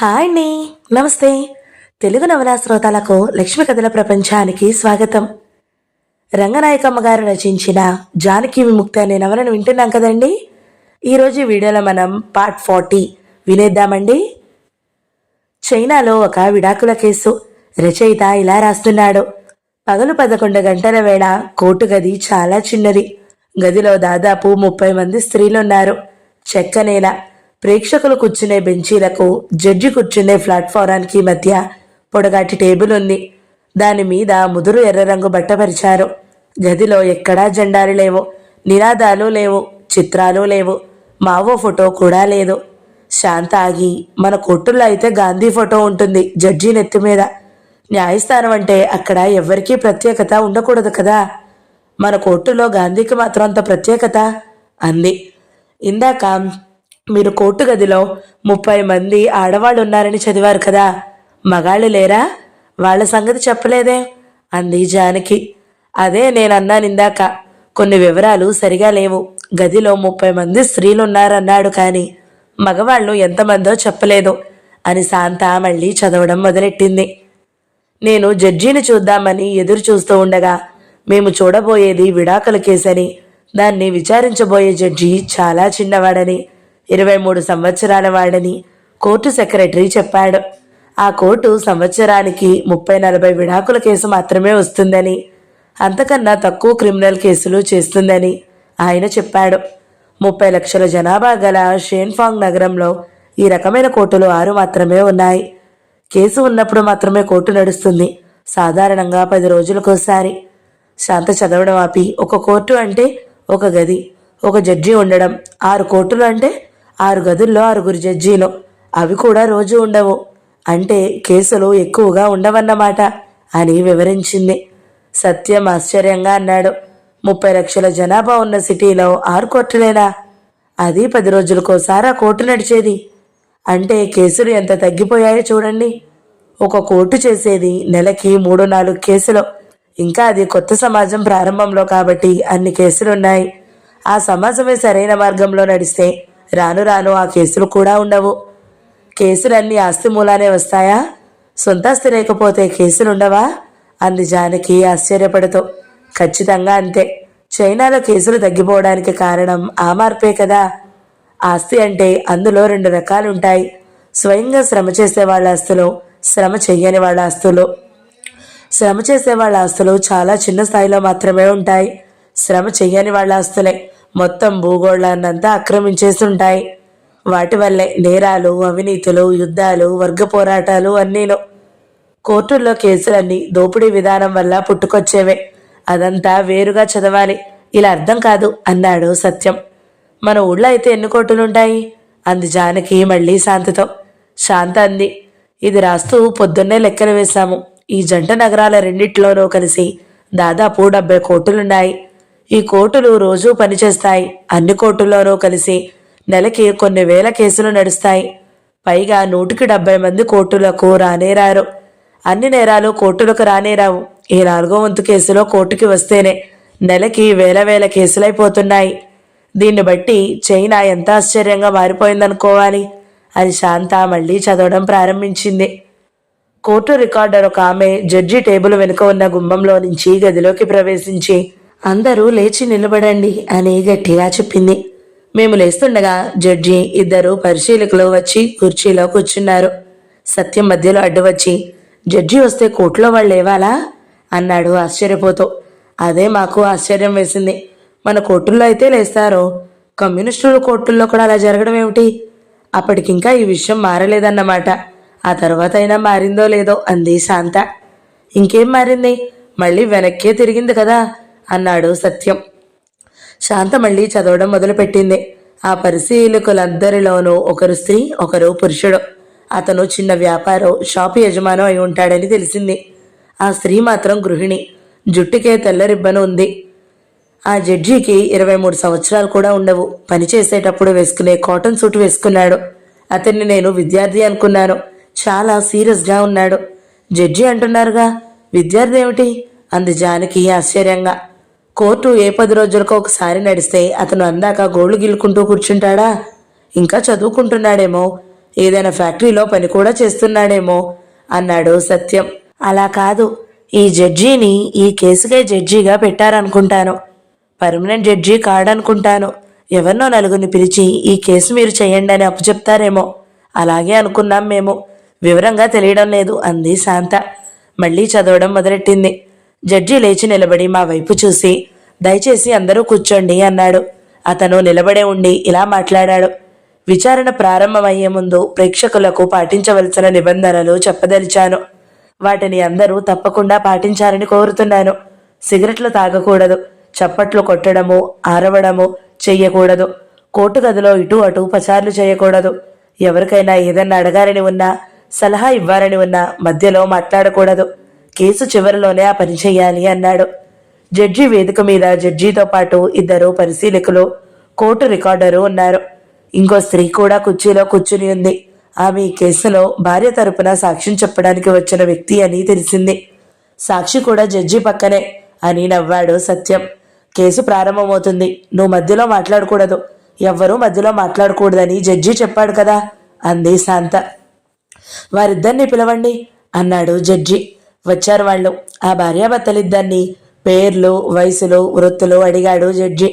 Hi అండి. నమస్తే. తెలుగు నవలా శ్రోతలకు లక్ష్మి కథల ప్రపంచానికి స్వాగతం. రంగనాయకమ్మ గారు రచించిన జానకి విముక్తి అనే నవలను వింటున్నాం కదండి. ఈరోజు ఈ వీడియోలో మనం పార్ట్ 40 వినేద్దామండి. చైనాలో ఒక విడాకుల కేసు. రచయిత ఇలా రాస్తున్నాడు. పగలు 11 గంటల వేళ కోర్టు గది చాలా చిన్నది. గదిలో దాదాపు 30 మంది స్త్రీలున్నారు. చెక్క నేల, ప్రేక్షకులు కూర్చునే బెంచీలకు, జడ్జి కూర్చునే ప్లాట్ఫారానికి మధ్య పొడగాటి టేబుల్ ఉంది. దాని మీద ముదురు ఎర్ర రంగు బట్ట పరిచారు. గదిలో ఎక్కడా జెండాలు లేవు, నినాదాలు లేవు, చిత్రాలు లేవు, మావో ఫోటో కూడా లేదు. శాంత ఆగి, మన కోర్టుల్లో అయితే గాంధీ ఫోటో ఉంటుంది జడ్జి నెత్తి మీద. న్యాయస్థానం అంటే అక్కడ ఎవ్వరికీ ప్రత్యేకత ఉండకూడదు కదా, మన కోర్టులో గాంధీకి మాత్రం అంత ప్రత్యేకత అంది. ఇందాక మీరు కోర్టు గదిలో 30 మంది ఆడవాళ్ళు ఉన్నారని చదివారు కదా, మగాళ్ళు లేరా? వాళ్ళ సంగతి చెప్పలేదే అంది జానకి. అదే నేనన్నాను ఇందాక, కొన్ని వివరాలు సరిగా లేవు. గదిలో 30 మంది స్త్రీలున్నారన్నాడు, కానీ మగవాళ్ళు ఎంతమందో చెప్పలేదు అని శాంత మళ్ళీ చదవడం మొదలెట్టింది. నేను జడ్జిని చూద్దామని ఎదురు చూస్తూ ఉండగా, మేము చూడబోయేది విడాకుల కేసని, దాన్ని విచారించబోయే జడ్జి చాలా చిన్నవాడని, 23 సంవత్సరాల వాడని కోర్టు సెక్రటరీ చెప్పాడు. ఆ కోర్టు సంవత్సరానికి 30-40 విడాకుల కేసు మాత్రమే వస్తుందని, అంతకన్నా తక్కువ క్రిమినల్ కేసులు చేస్తుందని ఆయన చెప్పాడు. 30 లక్షల జనాభా గల షేన్ఫాంగ్ నగరంలో ఈ రకమైన కోర్టులు 6 మాత్రమే ఉన్నాయి. కేసు ఉన్నప్పుడు మాత్రమే కోర్టు నడుస్తుంది, సాధారణంగా 10 రోజులకోసారి. శాంత చదవడం ఆపి, ఒక కోర్టు అంటే ఒక గది, ఒక జడ్జి ఉండడం. 6 కోర్టులు అంటే 6 గదుల్లో 6 జడ్జీలు, అవి కూడా రోజు ఉండవు. అంటే కేసులు ఎక్కువగా ఉండవన్నమాట అని వివరించింది. సత్యం ఆశ్చర్యంగా అన్నాడు. 30 లక్షల జనాభా ఉన్న సిటీలో 6 కోర్టులేనా? అది 10 రోజులకోసారి ఆ కోర్టు నడిచేది. అంటే కేసులు ఎంత తగ్గిపోయాయో చూడండి. ఒక కోర్టు చేసేది నెలకి 3-4 కేసులు. ఇంకా అది కొత్త సమాజం ప్రారంభంలో కాబట్టి అన్ని కేసులున్నాయి. ఆ సమాజమే సరైన మార్గంలో నడిస్తే రాను రాను ఆ కేసులు కూడా ఉండవు. కేసులన్నీ ఆస్తి మూలానే వస్తాయా? సొంత ఆస్తి లేకపోతే కేసులుండవా అంది జానకి ఆశ్చర్యపడుతూ. ఖచ్చితంగా అంతే. చైనాలో కేసులు తగ్గిపోవడానికి కారణం ఆ మార్పే కదా. ఆస్తి అంటే అందులో 2 రకాలుంటాయి. స్వయంగా శ్రమ చేసే వాళ్ళ ఆస్తులు, శ్రమ చెయ్యని వాళ్ళ ఆస్తులు. శ్రమ చేసే వాళ్ళ ఆస్తులు చాలా చిన్న స్థాయిలో మాత్రమే ఉంటాయి. శ్రమ చెయ్యని వాళ్ళ ఆస్తులే మొత్తం భూగోళాన్నంతా ఆక్రమించేస్తుంటాయి. వాటి వల్లే నేరాలు, అవినీతులు, యుద్ధాలు, వర్గ పోరాటాలు అన్నీను. కోర్టుల్లో కేసులన్నీ దోపిడీ విధానం వల్ల పుట్టుకొచ్చేవే. అదంతా వేరుగా చదవాలి, ఇలా అర్థం కాదు అన్నాడు సత్యం. మన ఊళ్ళో అయితే ఎన్ని కోర్టులుంటాయి అంది జానకి మళ్ళీ శాంతతో. శాంత అంది, ఇది రాస్తూ పొద్దున్నే లెక్కలు వేశాము. ఈ జంట నగరాల రెండిట్లోనూ కలిసి దాదాపు 70 కోర్టులున్నాయి. ఈ కోర్టులు రోజూ పనిచేస్తాయి. అన్ని కోర్టుల్లోనూ కలిసి నెలకి కొన్ని వేల కేసులు నడుస్తాయి. పైగా 170 మంది కోర్టులకు రానేరారు. అన్ని నేరాలు కోర్టులకు రానేరావు. ఈ 4వ వంతు కేసులో కోర్టుకి వస్తేనే నెలకి వేల కేసులైపోతున్నాయి. దీన్ని బట్టి చైనా ఎంత ఆశ్చర్యంగా మారిపోయిందనుకోవాలి అని శాంత మళ్ళీ చదవడం ప్రారంభించింది. కోర్టు రికార్డర్ ఒక ఆమె జడ్జి టేబుల్ వెనుక ఉన్న గుమ్మంలో నుంచి గదిలోకి ప్రవేశించి, అందరూ లేచి నిలబడండి అని గట్టిగా చెప్పింది. మేము లేస్తుండగా జడ్జి, 2 పరిశీలకులు వచ్చి కుర్చీలో కూర్చున్నారు. సత్యం మధ్యలో అడ్డు వచ్చి, జడ్జి వస్తే కోర్టులో వాళ్ళు లేవాలా అన్నాడు ఆశ్చర్యపోతూ. అదే మాకు ఆశ్చర్యం వేసింది. మన కోర్టుల్లో అయితే లేస్తారు, కమ్యూనిస్టుల కోర్టుల్లో కూడా అలా జరగడం ఏమిటి? అప్పటికింకా ఈ విషయం మారలేదన్నమాట. ఆ తర్వాత అయినా మారిందో లేదో అంది శాంత. ఇంకేం మారింది? మళ్ళీ వెనక్కే తిరిగింది కదా అన్నాడు సత్యం. శాంత మళ్ళీ చదవడం మొదలుపెట్టింది. ఆ పరిశీలకులందరిలోనూ ఒకరు స్త్రీ, ఒకరు పురుషుడు. అతను చిన్న వ్యాపారం, షాపు యజమానం అయి ఉంటాడని తెలిసింది. ఆ స్త్రీ మాత్రం గృహిణి, జుట్టుకే తెల్ల రిబ్బను ఉంది. ఆ జడ్జికి 23 సంవత్సరాలు కూడా ఉండవు. పనిచేసేటప్పుడు వేసుకునే కాటన్ సూట్ వేసుకున్నాడు. అతన్ని నేను విద్యార్థి అనుకున్నాను. చాలా సీరియస్గా ఉన్నాడు. జడ్జి అంటున్నారుగా, విద్యార్థి ఏమిటి అంది జానకి ఆశ్చర్యంగా. కోర్టు ఏ 10 రోజులకు ఒకసారి నడిస్తే అతను అందాక గోళ్లు గిల్లుకుంటూ కూర్చుంటాడా? ఇంకా చదువుకుంటున్నాడేమో. ఏదైనా ఫ్యాక్టరీలో పని కూడా చేస్తున్నాడేమో అన్నాడు సత్యం. అలా కాదు, ఈ జడ్జిని ఈ కేసుకే జడ్జిగా పెట్టారనుకుంటాను. Permanent judge కాడనుకుంటాను. ఎవరినో నలుగురిని పిలిచి ఈ కేసు మీరు చేయండి అని అప్పచెప్తారేమో. అలాగే అనుకున్నాం మేము. వివరంగా తెలియడం లేదు అంది శాంత. మళ్ళీ చదవడం మొదలెట్టింది. జడ్జి లేచి నిలబడి మా వైపు చూసి దయచేసి అందరూ కూర్చోండి అన్నాడు. అతను నిలబడే ఉండి ఇలా మాట్లాడాడు. విచారణ ప్రారంభమయ్యే ముందు ప్రేక్షకులకు పాటించవలసిన నిబంధనలు చెప్పదలిచాను. వాటిని అందరూ తప్పకుండా పాటించాలని కోరుతున్నాను. సిగరెట్లు తాగకూడదు, చప్పట్లు కొట్టడము, ఆరవడము చెయ్యకూడదు, కోర్టు గదిలో ఇటు అటు పచార్లు చేయకూడదు, ఎవరికైనా ఏదన్నా అడగాలని ఉన్నా, సలహా ఇవ్వాలని ఉన్నా మధ్యలో మాట్లాడకూడదు, కేసు చివరిలోనే ఆ పని చెయ్యాలి అన్నాడు. జడ్జి వేదిక మీద జడ్జితో పాటు 2 పరిశీలకులు, కోర్టు రికార్డరు ఉన్నారు. ఇంకో స్త్రీ కూడా కుర్చీలో కూర్చుని ఉంది. ఆమె ఈ కేసులో భార్య తరపున సాక్ష్యం చెప్పడానికి వచ్చిన వ్యక్తి అని తెలిసింది. సాక్షి కూడా జడ్జి పక్కనే అని నవ్వాడు సత్యం. కేసు ప్రారంభమవుతుంది, నువ్వు మధ్యలో మాట్లాడకూడదు, ఎవ్వరూ మధ్యలో మాట్లాడకూడదని జడ్జి చెప్పాడు కదా అంది శాంత. వారిద్దరిని పిలవండి అన్నాడు జడ్జి. వచ్చారు వాళ్ళు. ఆ భార్యాభర్తలిద్దరినీ పేర్లు, వయసులు, వృత్తులు అడిగాడు జడ్జి.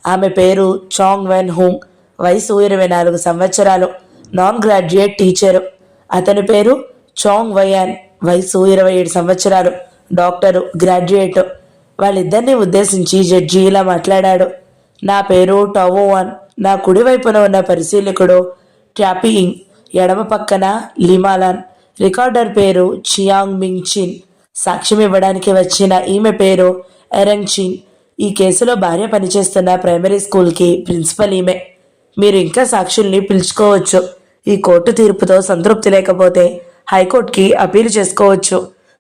ఆమె పేరు చాంగ్ వెన్ హుంగ్, వయసు 24 సంవత్సరాలు, నాన్ గ్రాడ్యుయేట్ టీచరు. అతని పేరు చాంగ్ వయాన్, వయసు 27 సంవత్సరాలు, డాక్టరు, గ్రాడ్యుయేట్. వాళ్ళిద్దరినీ ఉద్దేశించి జడ్జి ఇలా మాట్లాడాడు. నా పేరు టవోవాన్. నా కుడివైపున ఉన్న పరిశీలకుడు ట్యాపియింగ్, ఎడమ పక్కన లిమాలాన్. రికార్డర్ పేరు చియాంగ్ మింగ్ చిన్. సాక్ష్యం ఇవ్వడానికి వచ్చిన ఈమె పేరు ఎరంగ్ చిన్. ఈ కేసులో భార్య పనిచేస్తున్న ప్రైమరీ స్కూల్కి ప్రిన్సిపల్ ఈమె. మీరు ఇంకా సాక్షుల్ని పిలుచుకోవచ్చు. ఈ కోర్టు తీర్పుతో సంతృప్తి లేకపోతే హైకోర్టుకి అపీలు చేసుకోవచ్చు.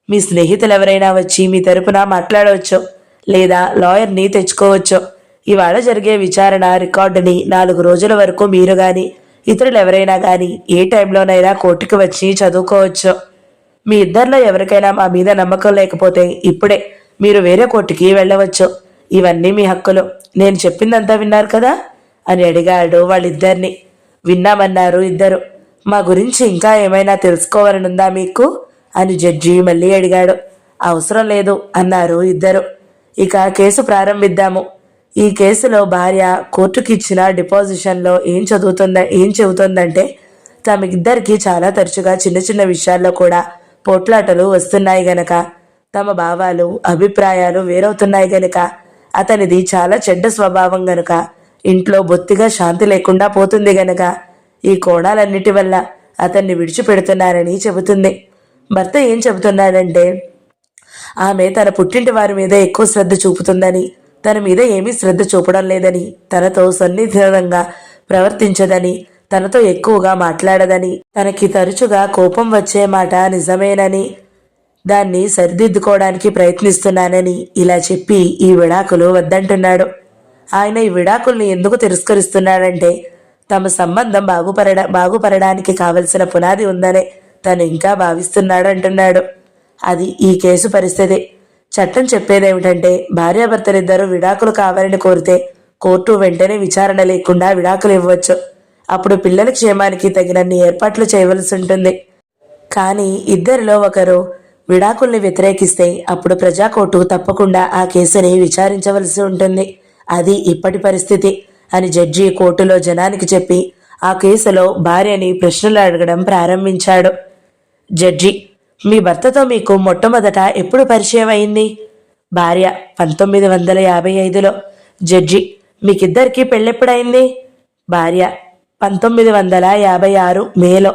మీ స్నేహితులు ఎవరైనా వచ్చి మీ తరపున మాట్లాడవచ్చు, లేదా లాయర్ని తెచ్చుకోవచ్చు. ఇవాళ జరిగే విచారణ రికార్డుని 4 రోజుల వరకు మీరు కానీ ఇతరులు ఎవరైనా కానీ ఏ టైంలోనైనా కోర్టుకు వచ్చి చదువుకోవచ్చు. మీ ఇద్దరిలో ఎవరికైనా మా మీద నమ్మకం లేకపోతే ఇప్పుడే మీరు వేరే కోర్టుకి వెళ్ళవచ్చు. ఇవన్నీ మీ హక్కులు. నేను చెప్పిందంతా విన్నారు కదా అని అడిగాడు వాళ్ళిద్దరిని. విన్నామన్నారు ఇద్దరు. మా గురించి ఇంకా ఏమైనా తెలుసుకోవాలనుందా మీకు అని జడ్జి మళ్ళీ అడిగాడు. అవసరం లేదు అన్నారు ఇద్దరు. ఇక కేసు ప్రారంభిద్దాము. ఈ కేసులో భార్య కోర్టుకి ఇచ్చిన డిపాజిషన్లో ఏం చెబుతుందంటే తమకిద్దరికి చాలా తరచుగా చిన్న చిన్న విషయాల్లో కూడా పోట్లాటలు వస్తున్నాయి గనక, తమ భావాలు అభిప్రాయాలు వేరవుతున్నాయి గనక, అతనిది చాలా చెడ్డ స్వభావం గనుక, ఇంట్లో బొత్తిగా శాంతి లేకుండా పోతుంది గనక ఈ కోణాలన్నిటి వల్ల అతన్ని విడిచిపెడుతున్నారని చెబుతుంది. భర్త ఏం చెబుతున్నాడంటే ఆమె తన పుట్టింటి వారి మీద ఎక్కువ శ్రద్ధ చూపుతుందని, తన మీద ఏమీ శ్రద్ధ చూపడం లేదని, తనతో సన్నిహితంగా ప్రవర్తించదని, తనతో ఎక్కువగా మాట్లాడదని, తనకి తరచుగా కోపం వచ్చే మాట నిజమేనని, దాన్ని సరిదిద్దుకోవడానికి ప్రయత్నిస్తున్నానని ఇలా చెప్పి ఈ విడాకులు వద్దంటున్నాడు. ఆయన ఈ విడాకుల్ని ఎందుకు తిరస్కరిస్తున్నాడంటే తమ సంబంధం బాగుపడడానికి కావలసిన పునాది ఉందనే తను ఇంకా భావిస్తున్నాడంటున్నాడు. అది ఈ కేసు పరిస్థితి. చట్టం చెప్పేదేమిటంటే భార్యాభర్తలిద్దరూ విడాకులు కావాలని కోరితే కోర్టు వెంటనే విచారణ లేకుండా విడాకులు ఇవ్వచ్చు. అప్పుడు పిల్లల క్షేమానికి తగినన్ని ఏర్పాట్లు చేయవలసి ఉంటుంది. కానీ ఇద్దరిలో ఒకరు విడాకుల్ని వ్యతిరేకిస్తే అప్పుడు ప్రజాకోర్టు తప్పకుండా ఆ కేసుని విచారించవలసి ఉంటుంది. అది ఇప్పటి పరిస్థితి అని జడ్జి కోర్టులో జనానికి చెప్పి ఆ కేసులో భార్యని ప్రశ్నలు అడగడం ప్రారంభించాడు. జడ్జి: మీ భర్తతో మీకు మొట్టమొదట ఎప్పుడు పరిచయం అయింది? భార్య: 1955లో. జడ్జి: మీకిద్దరికీ పెళ్ళెప్పుడైంది? భార్య: 1956 మేలో.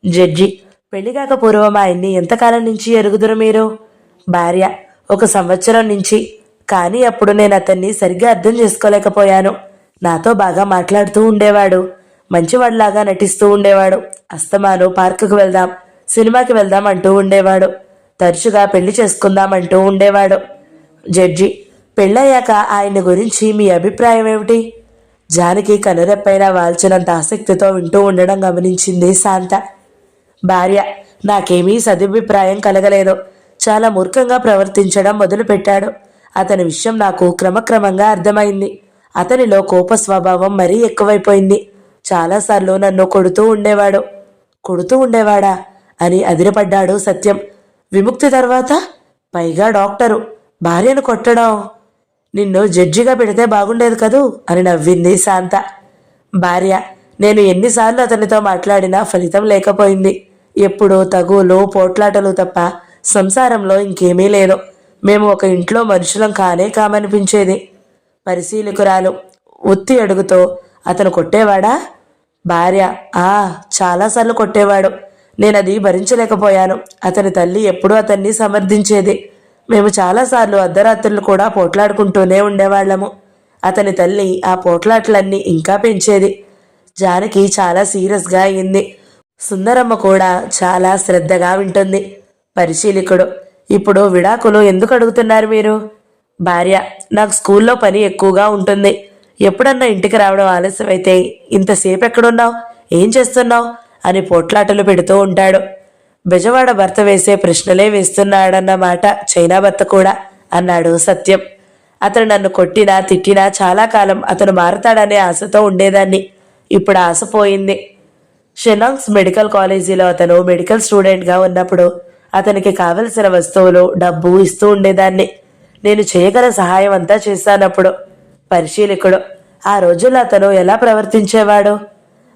జడ్జి: పెళ్లిగాక పూర్వం ఆయన్ని ఎంతకాలం నుంచి ఎరుగుదురు మీరు? భార్య: 1 సంవత్సరం నుంచి. కానీ అప్పుడు నేను అతన్ని సరిగ్గా అర్థం చేసుకోలేకపోయాను. నాతో బాగా మాట్లాడుతూ ఉండేవాడు, మంచివాడిలాగా నటిస్తూ ఉండేవాడు. అస్తమాను పార్కుకు వెళ్దాం, సినిమాకి వెళ్దాం అంటూ ఉండేవాడు. తరచుగా పెళ్లి చేసుకుందాం అంటూ ఉండేవాడు. జడ్జి: పెళ్ళయ్యాక ఆయన గురించి మీ అభిప్రాయం ఏమిటి? జానకి కనురెప్పైన వాల్చినంత ఆసక్తితో వింటూ ఉండడం గమనించింది శాంత. భార్య: నాకేమీ సదభిప్రాయం కలగలేదు. చాలా మూర్ఖంగా ప్రవర్తించడం మొదలుపెట్టాడు. అతని విషయం నాకు క్రమక్రమంగా అర్థమైంది. అతనిలో కోప స్వభావం మరీ ఎక్కువైపోయింది. చాలాసార్లు నన్ను కొడుతూ ఉండేవాడు. కొడుతూ ఉండేవాడా అని అదిరిపడ్డాడు సత్యం. విముక్తి తర్వాత పైగా డాక్టరు, భార్యను కొట్టడం. నిన్ను జడ్జిగా పెడితే బాగుండేది కదూ అని నవ్వింది శాంత. భార్య: నేను ఎన్నిసార్లు అతనితో మాట్లాడినా ఫలితం లేకపోయింది. ఎప్పుడూ తగులు పోట్లాటలు తప్ప సంసారంలో ఇంకేమీ లేదు. మేము ఒక ఇంట్లో మనుషులం కామనిపించేది. పరిశీలకురాలు ఒత్తి అడుగుతో: అతను కొట్టేవాడా? భార్య: చాలాసార్లు కొట్టేవాడు. నేనది భరించలేకపోయాను. అతని తల్లి ఎప్పుడూ అతన్ని సమర్థించేది. మేము చాలాసార్లు అర్ధరాత్రులు కూడా పోట్లాడుకుంటూనే ఉండేవాళ్లము. అతని తల్లి ఆ పోట్లాట్లన్నీ ఇంకా పెంచేది. జానకి చాలా సీరియస్గా అయింది. సుందరమ్మ కూడా చాలా శ్రద్ధగా వింటుంది. పరిశీలకుడు: ఇప్పుడు విడాకులు ఎందుకు అడుగుతున్నారు మీరు? భార్య: నాకు స్కూల్లో పని ఎక్కువగా ఉంటుంది. ఎప్పుడన్నా ఇంటికి రావడం ఆలస్యమైతే ఇంతసేపు ఎక్కడున్నావు, ఏం చేస్తున్నావు అని పోట్లాటలు పెడుతూ ఉంటాడు. బెజవాడ భర్త వేసే ప్రశ్నలే వేస్తున్నాడన్నమాట చైనా భర్త కూడా అన్నాడు సత్యం. అతను నన్ను కొట్టినా తిట్టినా చాలా కాలం అతను మారతాడనే ఆశతో ఉండేదాన్ని. ఇప్పుడు ఆశ పోయింది. షెనాంగ్స్ మెడికల్ కాలేజీలో అతను మెడికల్ స్టూడెంట్గా ఉన్నప్పుడు అతనికి కావలసిన వస్తువులు డబ్బు ఇస్తూ ఉండేదాన్ని. నేను చేయగల సహాయం అంతా చేశానప్పుడు. పరిశీలకుడు: ఆ రోజుల్లో అతను ఎలా ప్రవర్తించేవాడు?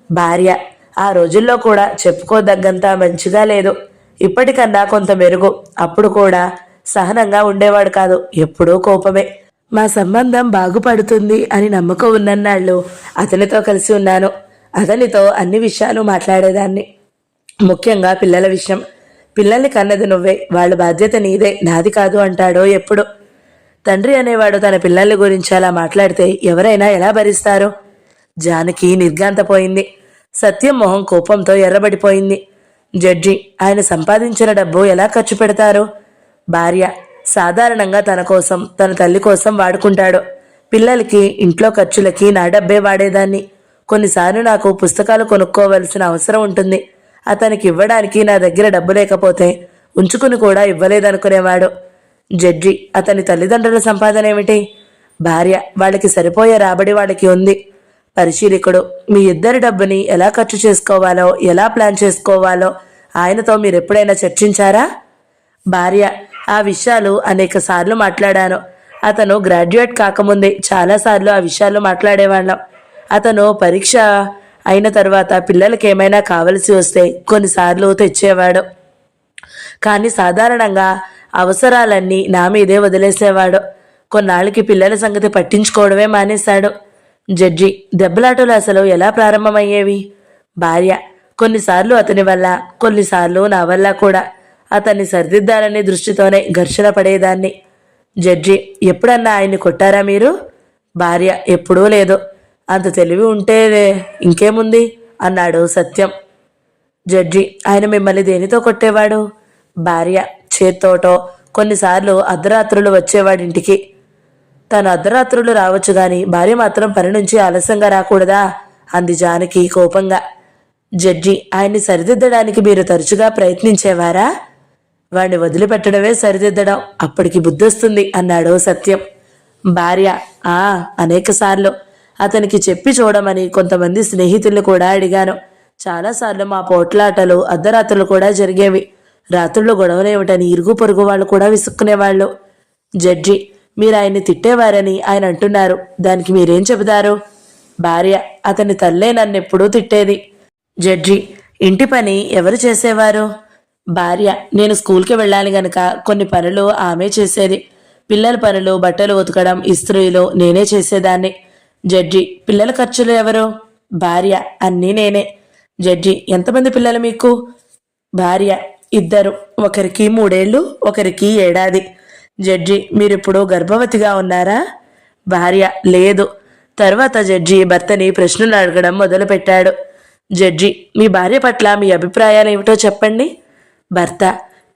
భార్య: ఆ రోజుల్లో కూడా చెప్పుకోదగ్గంత మంచిగా లేదు. ఇప్పటికన్నా కొంత మెరుగు. అప్పుడు కూడా సహనంగా ఉండేవాడు కాదు, ఎప్పుడూ కోపమే. మా సంబంధం బాగుపడుతుంది అని నమ్మకం ఉన్నన్నాళ్ళు అతనితో కలిసి ఉన్నాను. అతనితో అన్ని విషయాలు మాట్లాడేదాన్ని, ముఖ్యంగా పిల్లల విషయం. పిల్లల్ని కన్నది నువ్వే, వాళ్ళ బాధ్యత నీదే, నాది కాదు అంటాడో ఎప్పుడు. తండ్రి అనేవాడు తన పిల్లల గురించి అలా మాట్లాడితే ఎవరైనా ఎలా భరిస్తారు? జానకి నిర్ఘాంతపోయింది. సత్యం మొహం కోపంతో ఎర్రబడిపోయింది. జడ్జి: ఆయన సంపాదించిన డబ్బు ఎలా ఖర్చు పెడతారు? భార్య: సాధారణంగా తన కోసం, తన తల్లి కోసం వాడుకుంటాడు. పిల్లలకి, ఇంట్లో ఖర్చులకి నా డబ్బే వాడేదాన్ని. కొన్నిసార్లు నాకు పుస్తకాలు కొనుక్కోవలసిన అవసరం ఉంటుంది. అతనికి ఇవ్వడానికి నా దగ్గర డబ్బు లేకపోతే ఉంచుకుని కూడా ఇవ్వలేదనుకునేవాడు. జడ్జి: అతని తల్లిదండ్రుల సంపాదన ఏమిటి? భార్య: వాళ్ళకి సరిపోయే రాబడి వాళ్ళకి ఉంది. పరిశీలకుడు: మీ ఇద్దరి డబ్బుని ఎలా ఖర్చు చేసుకోవాలో, ఎలా ప్లాన్ చేసుకోవాలో ఆయనతో మీరు ఎప్పుడైనా చర్చించారా? భార్య: ఆ విషయాలు అనేక సార్లు మాట్లాడాను. అతను గ్రాడ్యుయేట్ కాకముందే చాలాసార్లు ఆ విషయాలు మాట్లాడేవాళ్ళం. అతను పరీక్ష అయిన తర్వాత పిల్లలకి ఏమైనా కావలసి వస్తే కొన్నిసార్లు తెచ్చేవాడు. కానీ సాధారణంగా అవసరాలన్నీ నా మీదే వదిలేసేవాడు. కొన్నాళ్ళకి పిల్లల సంగతి పట్టించుకోవడమే మానేశాడు. జడ్జి: దెబ్బలాటలు అసలు ఎలా ప్రారంభమయ్యేవి? భార్య: కొన్నిసార్లు అతని వల్ల, కొన్నిసార్లు నా వల్ల కూడా. అతన్ని సరిదిద్దాలనే దృష్టితోనే ఘర్షణ పడేదాన్ని. జడ్జి: ఎప్పుడన్నా ఆయన్ని కొట్టారా మీరు? భార్య: ఎప్పుడూ లేదు. అంత తెలివి ఉంటే ఇంకేముంది అన్నాడు సత్యం. జడ్జి: ఆయన మిమ్మల్ని దేనితో కొట్టేవాడు? భార్య: చేత్తోటో, కొన్నిసార్లు అర్ధరాత్రులు వచ్చేవాడింటికి. తను అర్ధరాత్రులు రావచ్చు గాని భార్య మాత్రం పని నుంచి ఆలస్యంగా రాకూడదా అంది జానకి కోపంగా. జడ్జి: ఆయన్ని సరిదిద్దడానికి మీరు తరచుగా ప్రయత్నించేవారా? వాణ్ణి వదిలిపెట్టడమే సరిదిద్దడం, అప్పటికి బుద్ధొస్తుంది అన్నాడు సత్యం. భార్య: అనేకసార్లు. అతనికి చెప్పి చూడమని కొంతమంది స్నేహితుల్ని కూడా అడిగాను. చాలాసార్లు మా పోట్లాటలు అర్ధరాత్రులు కూడా జరిగేవి. రాత్రులు గొడవలేమిటని ఇరుగు పొరుగు వాళ్ళు కూడా విసుక్కునేవాళ్ళు. జడ్జి: మీరు ఆయన్ని తిట్టేవారని ఆయన అంటున్నారు, దానికి మీరేం చెబుతారు? భార్య: అతని తల్లే నన్నెప్పుడూ తిట్టేది. జడ్జి: ఇంటి పని ఎవరు చేసేవారు? భార్య: నేను స్కూల్కి వెళ్ళాలి గనక కొన్ని పనులు ఆమె చేసేది. పిల్లల పనులు, బట్టలు ఉతకడం, ఇస్త్రీలు నేనే చేసేదాన్ని. జడ్జి: పిల్లల ఖర్చులు ఎవరు? భార్య: అన్నీ నేనే. జడ్జి: ఎంతమంది పిల్లలు మీకు? భార్య: 2. ఒకరికి 3 ఏళ్ళు, ఒకరికి 1 ఏడాది. జడ్జి: మీరిప్పుడు గర్భవతిగా ఉన్నారా? భార్య: లేదు. తర్వాత జడ్జి భర్తని ప్రశ్నలు అడగడం మొదలుపెట్టాడు. జడ్జి: మీ భార్య పట్ల మీ అభిప్రాయాలు ఏమిటో చెప్పండి. భర్త: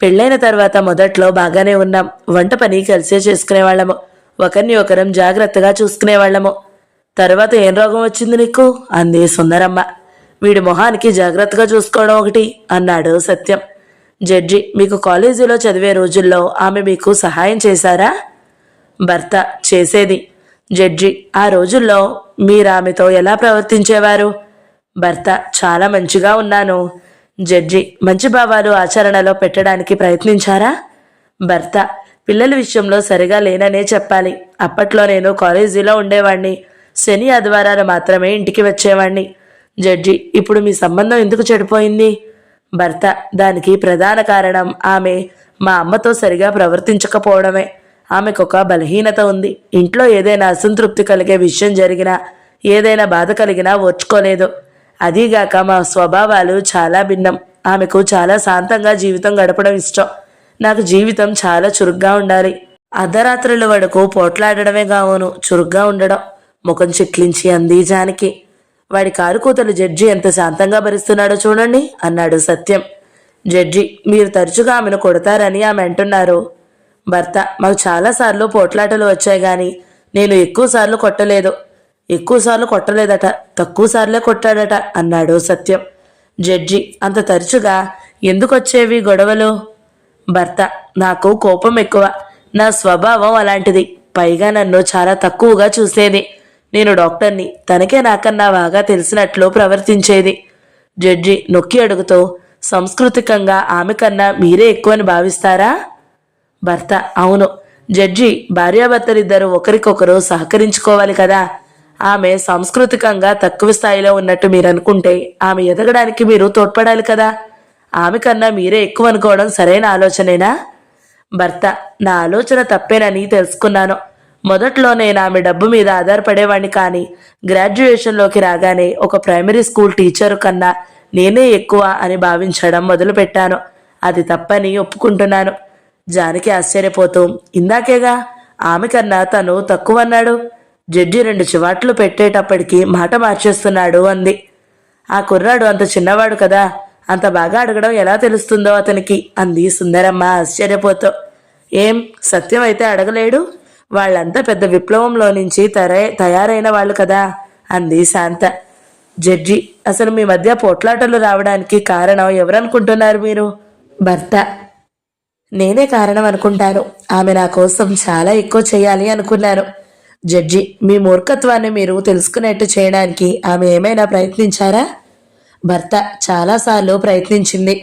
పెళ్ళైన తర్వాత మొదట్లో బాగానే ఉన్నాం. వంట పని కలిసే చేసుకునేవాళ్ళము. ఒకరిని ఒకరం జాగ్రత్తగా చూసుకునేవాళ్ళము. తర్వాత ఏం రోగం వచ్చింది నీకు అంది సుందరమ్మ. వీడి మొహానికి జాగ్రత్తగా చూసుకోవడం ఒకటి అన్నాడు సత్యం. జడ్జి: మీకు కాలేజీలో చదివే రోజుల్లో ఆమె మీకు సహాయం చేశారా? భర్త: చేసేది. జడ్జి: ఆ రోజుల్లో మీరు ఆమెతో ఎలా ప్రవర్తించేవారు? భర్త: చాలా మంచిగా ఉన్నాను. జడ్జి: మంచి భావాలు ఆచరణలో పెట్టడానికి ప్రయత్నించారా? భర్త: పిల్లల విషయంలో సరిగా లేననే చెప్పాలి. అప్పట్లో నేను కాలేజీలో ఉండేవాణ్ణి. శని ఆదివారాలు మాత్రమే ఇంటికి వచ్చేవాణ్ణి. జడ్జి: ఇప్పుడు మీ సంబంధం ఎందుకు చెడిపోయింది? భర్త: దానికి ప్రధాన కారణం ఆమె మా అమ్మతో సరిగా ప్రవర్తించకపోవడమే. ఆమెకొక బలహీనత ఉంది. ఇంట్లో ఏదైనా అసంతృప్తి కలిగే విషయం జరిగినా, ఏదైనా బాధ కలిగినా ఓర్చుకోలేదు. అదీగాక మా స్వభావాలు చాలా భిన్నం. ఆమెకు చాలా శాంతంగా జీవితం గడపడం ఇష్టం. నాకు జీవితం చాలా చురుగ్గా ఉండాలి. అర్ధరాత్రుల వరకు పోట్లాడడమే కావును చురుగ్గా ఉండడం. ముఖం చిట్లించి అంది జానకి. వాడి కారు కూతలు జడ్జి ఎంత శాంతంగా భరిస్తున్నాడో చూడండి అన్నాడు సత్యం. జడ్జి: మీరు తరచుగా ఆమెను కొడతారని ఆమె అంటున్నారు. భర్త: మాకు చాలాసార్లు పోట్లాటలు వచ్చాయి గాని నేను ఎక్కువసార్లు కొట్టలేదు. ఎక్కువసార్లు కొట్టలేదట, తక్కువసార్లే కొట్టాడట అన్నాడు సత్యం. జడ్జి: అంత తరచుగా ఎందుకు వచ్చేవి గొడవలు? భర్త: నాకు కోపం ఎక్కువ. నా స్వభావం అలాంటిది. పైగా నన్ను చాలా తక్కువగా చూసేది. నేను డాక్టర్ని. తనకే నాకన్నా బాగా తెలిసినట్లు ప్రవర్తించేది. జడ్జి నొక్కి అడుగుతూ: సాంస్కృతికంగా ఆమె కన్నా మీరే ఎక్కువని భావిస్తారా? భర్త: అవును. జడ్జి: భార్యాభర్తలిద్దరూ ఒకరికొకరు సహకరించుకోవాలి కదా. ఆమె సాంస్కృతికంగా తక్కువ స్థాయిలో ఉన్నట్టు మీరు అనుకుంటే ఆమె ఎదగడానికి మీరు తోడ్పడాలి కదా. ఆమె కన్నా మీరే ఎక్కువ అనుకోవడం సరైన ఆలోచనేనా? భర్త: నా ఆలోచన తప్పేనని తెలుసుకున్నాను. మొదట్లో నేను ఆమె డబ్బు మీద ఆధారపడేవాణ్ణి. కానీ గ్రాడ్యుయేషన్లోకి రాగానే ఒక ప్రైమరీ స్కూల్ టీచరు కన్నా నేనే ఎక్కువ అని భావించడం మొదలుపెట్టాను. అది తప్పని ఒప్పుకుంటున్నాను. జానకి ఆశ్చర్యపోతూ: ఇందాకేగా ఆమె కన్నా తను తక్కువ అన్నాడు. జడ్జి 2 చివాట్లు పెట్టేటప్పటికి మాట మార్చేస్తున్నాడు అంది. ఆ కుర్రాడు అంత చిన్నవాడు కదా, అంత బాగా అడగడం ఎలా తెలుస్తుందో అతనికి అంది సుందరమ్మ ఆశ్చర్యపోతూ. ఏం సత్యం అయితే అడగలేడు? వాళ్ళంతా పెద్ద విప్లవంలో నుంచి తయారైన వాళ్ళు కదా అంది శాంత. జడ్జి: అసలు మీ మధ్య పోట్లాటలు రావడానికి కారణం ఎవరనుకుంటున్నారు మీరు? భర్త: నేనే కారణం అనుకుంటాను. ఆమె నా కోసం చాలా ఎక్కువ చేయాలి అనుకున్నాను. జడ్జి: మీ మూర్ఖత్వాన్ని మీరు తెలుసుకునేట్టు చేయడానికి ఆమె ఏమైనా ప్రయత్నించారా? భర్త: చాలాసార్లు ప్రయత్నించింది.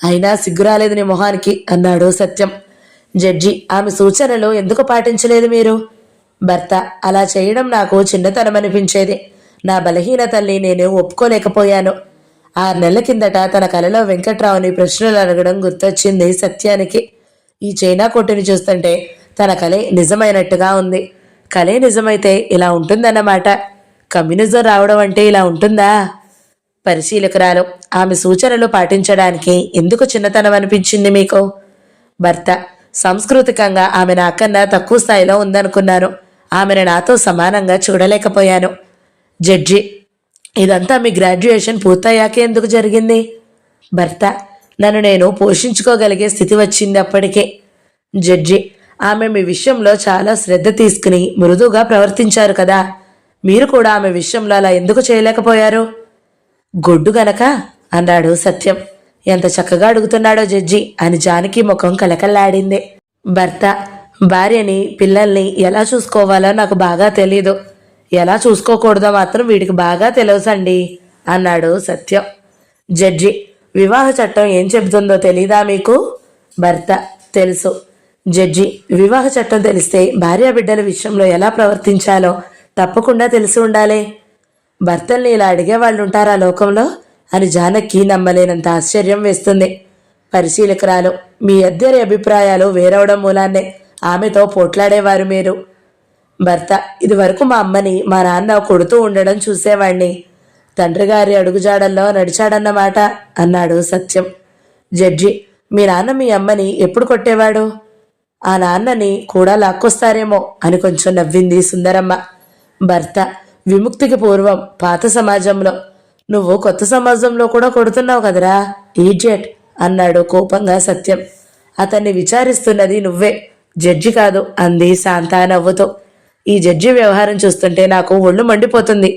అయినా సిగ్గురాలేదు నీ మొహానికి అన్నాడు సత్యం. జడ్జి: ఆమె సూచనలు ఎందుకు పాటించలేదు మీరు? భర్త: అలా చేయడం నాకు చిన్నతనం అనిపించేది. నా బలహీనతల్ని నేను ఒప్పుకోలేకపోయాను. 6 నెలల కిందట తన కలలో వెంకట్రావుని ప్రశ్నలు అడగడం గుర్తొచ్చింది సత్యానికి. ఈ చైనా కొట్టుని చూస్తుంటే తన కలే నిజమైనట్టుగా ఉంది. కలే నిజమైతే ఇలా ఉంటుందన్నమాట. కమ్యూనిజం రావడం అంటే ఇలా ఉంటుందా? పరిశీలకురాలు: ఆమె సూచనలు పాటించడానికి ఎందుకు చిన్నతనం అనిపించింది మీకు? భర్త: సాంస్కృతికంగా ఆమె నాకన్నా తక్కువ స్థాయిలో ఉందనుకున్నాను. ఆమెను నాతో సమానంగా చూడలేకపోయాను. జడ్జి: ఇదంతా మీ గ్రాడ్యుయేషన్ పూర్తయ్యాకే ఎందుకు జరిగింది? భర్త: నన్ను నేను పోషించుకోగలిగే స్థితి వచ్చింది అప్పటికే. జడ్జి: ఆమె మీ విషయంలో చాలా శ్రద్ధ తీసుకుని మృదువుగా ప్రవర్తించారు కదా. మీరు కూడా ఆమె విషయంలో అలా ఎందుకు చేయలేకపోయారు? గొడ్డు గనక అన్నాడు సత్యం. ఎంత చక్కగా అడుగుతున్నాడో జడ్జి అని జానకి ముఖం కలకల్లాడింది. భర్త: భార్యని పిల్లల్ని ఎలా చూసుకోవాలో నాకు బాగా తెలీదు. ఎలా చూసుకోకూడదో మాత్రం వీడికి బాగా తెలుసండి అన్నాడు సత్యం. జడ్జి: వివాహ చట్టం ఏం చెబుతుందో తెలీదా మీకు? భర్త: తెలుసు. జడ్జి: వివాహ చట్టం తెలిస్తే భార్యాబిడ్డల విషయంలో ఎలా ప్రవర్తించాలో తప్పకుండా తెలిసి ఉండాలి. భర్తల్ని ఇలా అడిగేవాళ్ళు ఉంటారా లోకంలో అని జానకి నమ్మలేనంత ఆశ్చర్యం వేస్తుంది. పరిశీలకురాలు: మీ ఇద్దరి అభిప్రాయాలు వేరవడం మూలాన్నే ఆమెతో పోట్లాడేవారు మీరు. భర్త: ఇదివరకు మా అమ్మని మా నాన్న కొడుతూ ఉండడం చూసేవాణ్ణి. తండ్రి గారి అడుగుజాడల్లో నడిచాడన్నమాట అన్నాడు సత్యం. జడ్జి: మీ నాన్న మీ అమ్మని ఎప్పుడు కొట్టేవాడు? ఆ నాన్నని కూడా లాక్కొస్తారేమో అని కొంచెం నవ్వింది సుందరమ్మ. భర్త: విముక్తికి పూర్వం పాత సమాజంలో. నువ్వు కొత్త సమాజంలో కూడా కొడుతున్నావు కదరా ఈడియట్ అన్నాడు కోపంగా సత్యం. అతన్ని విచారిస్తున్నది నువ్వే, జడ్జి కాదు అంది శాంత నవ్వుతూ. ఈ జడ్జి వ్యవహారం చూస్తుంటే నాకు ఒళ్ళు మండిపోతుంది.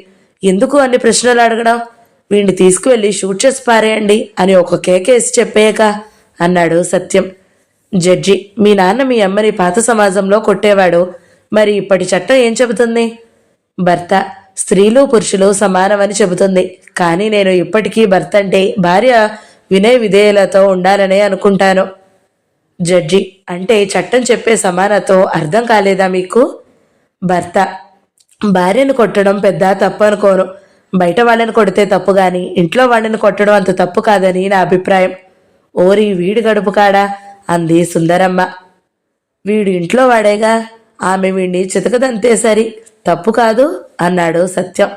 ఎందుకు అన్ని ప్రశ్నలు అడగడం? వీడిని తీసుకువెళ్ళి షూట్ చేసి పారేయండి అని ఒక కేకేసి చెప్పేయక అన్నాడు సత్యం. జడ్జి: మీ నాన్న మీ అమ్మని పాత సమాజంలో కొట్టేవాడు. మరి ఇప్పటి చట్టం ఏం చెబుతుంది? భర్త: స్త్రీలు పురుషులు సమానమని చెబుతుంది. కానీ నేను ఇప్పటికీ భర్త అంటే భార్య వినయ విధేయులతో ఉండాలనే అనుకుంటాను. జడ్జి: అంటే చట్టం చెప్పే సమానత్వం అర్థం కాలేదా మీకు? భర్త: భార్యను కొట్టడం పెద్ద తప్పు అనుకోను. బయట వాళ్ళని కొడితే తప్పు గాని ఇంట్లో వాళ్ళని కొట్టడం అంత తప్పు కాదని నా అభిప్రాయం. ఓరి వీడి గడుపు కాడా, అంది సుందరమ్మ. వీడు ఇంట్లో వాడేగా, ఆమె వీడిని చితకదంతే సరి, తప్పు కాదు అన్నాడు సత్యం.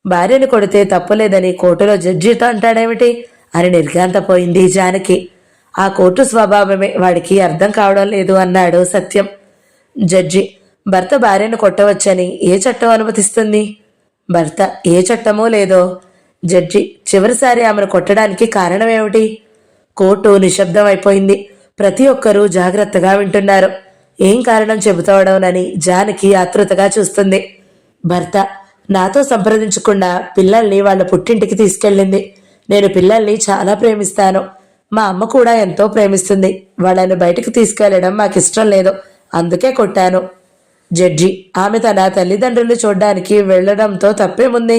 భార్యను కొడితే తప్పులేదని కోర్టులో జడ్జితో అంటాడేమిటి అని నిర్ఘాంతపోయింది జానకి. ఆ కోర్టు స్వభావమే వాడికి అర్థం కావడం లేదు అన్నాడు సత్యం. జడ్జి: భర్త భార్యను కొట్టవచ్చని ఏ చట్టం అనుమతిస్తుంది? భర్త: ఏ చట్టమో లేదో. జడ్జి: చివరిసారి ఆమెను కొట్టడానికి కారణమేమిటి? కోర్టు నిశ్శబ్దం అయిపోయింది. ప్రతి ఒక్కరూ జాగ్రత్తగా వింటున్నారు. ఏం కారణం చెబుతాడోనని జానకి ఆతృతగా చూస్తుంది. భర్త: నాతో సంప్రదించకుండా పిల్లల్ని వాళ్ళ పుట్టింటికి తీసుకెళ్ళింది. నేను పిల్లల్ని చాలా ప్రేమిస్తాను. మా అమ్మ కూడా ఎంతో ప్రేమిస్తుంది. వాళ్ళని బయటకు తీసుకెళ్లడం మాకిష్టం లేదు, అందుకే కొట్టాను. జడ్జి: ఆమె తన తల్లిదండ్రులు చూడ్డానికి వెళ్లడంతో తప్పేముంది?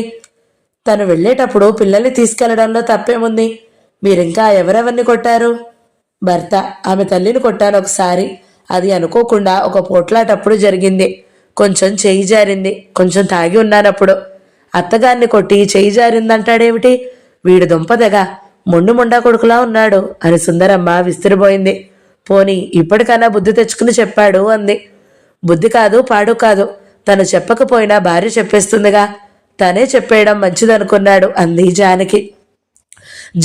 తను వెళ్లేటప్పుడు పిల్లల్ని తీసుకెళ్లడంలో తప్పేముంది? మీరింకా ఎవరెవరిని కొట్టారు? భర్త: ఆమె తల్లిని కొట్టాను ఒకసారి. అది అనుకోకుండా ఒక పోట్లాటప్పుడు జరిగింది. కొంచెం చేయి జారింది. కొంచెం తాగి ఉన్నానప్పుడు. అత్తగారిని కొట్టి చేయి జారిందంటాడేమిటి? వీడు దుంపదగా మొండు ముండా కొడుకులా ఉన్నాడు అని సుందరమ్మ విస్తురిపోయింది. పోనీ ఇప్పటికన్నా బుద్ధి తెచ్చుకుని చెప్పాడు అంది. బుద్ధి కాదు, పాడు కాదు. తను చెప్పకపోయినా భార్య చెప్పేస్తుందిగా, తనే చెప్పేయడం మంచిదనుకున్నాడు అంది జానకి.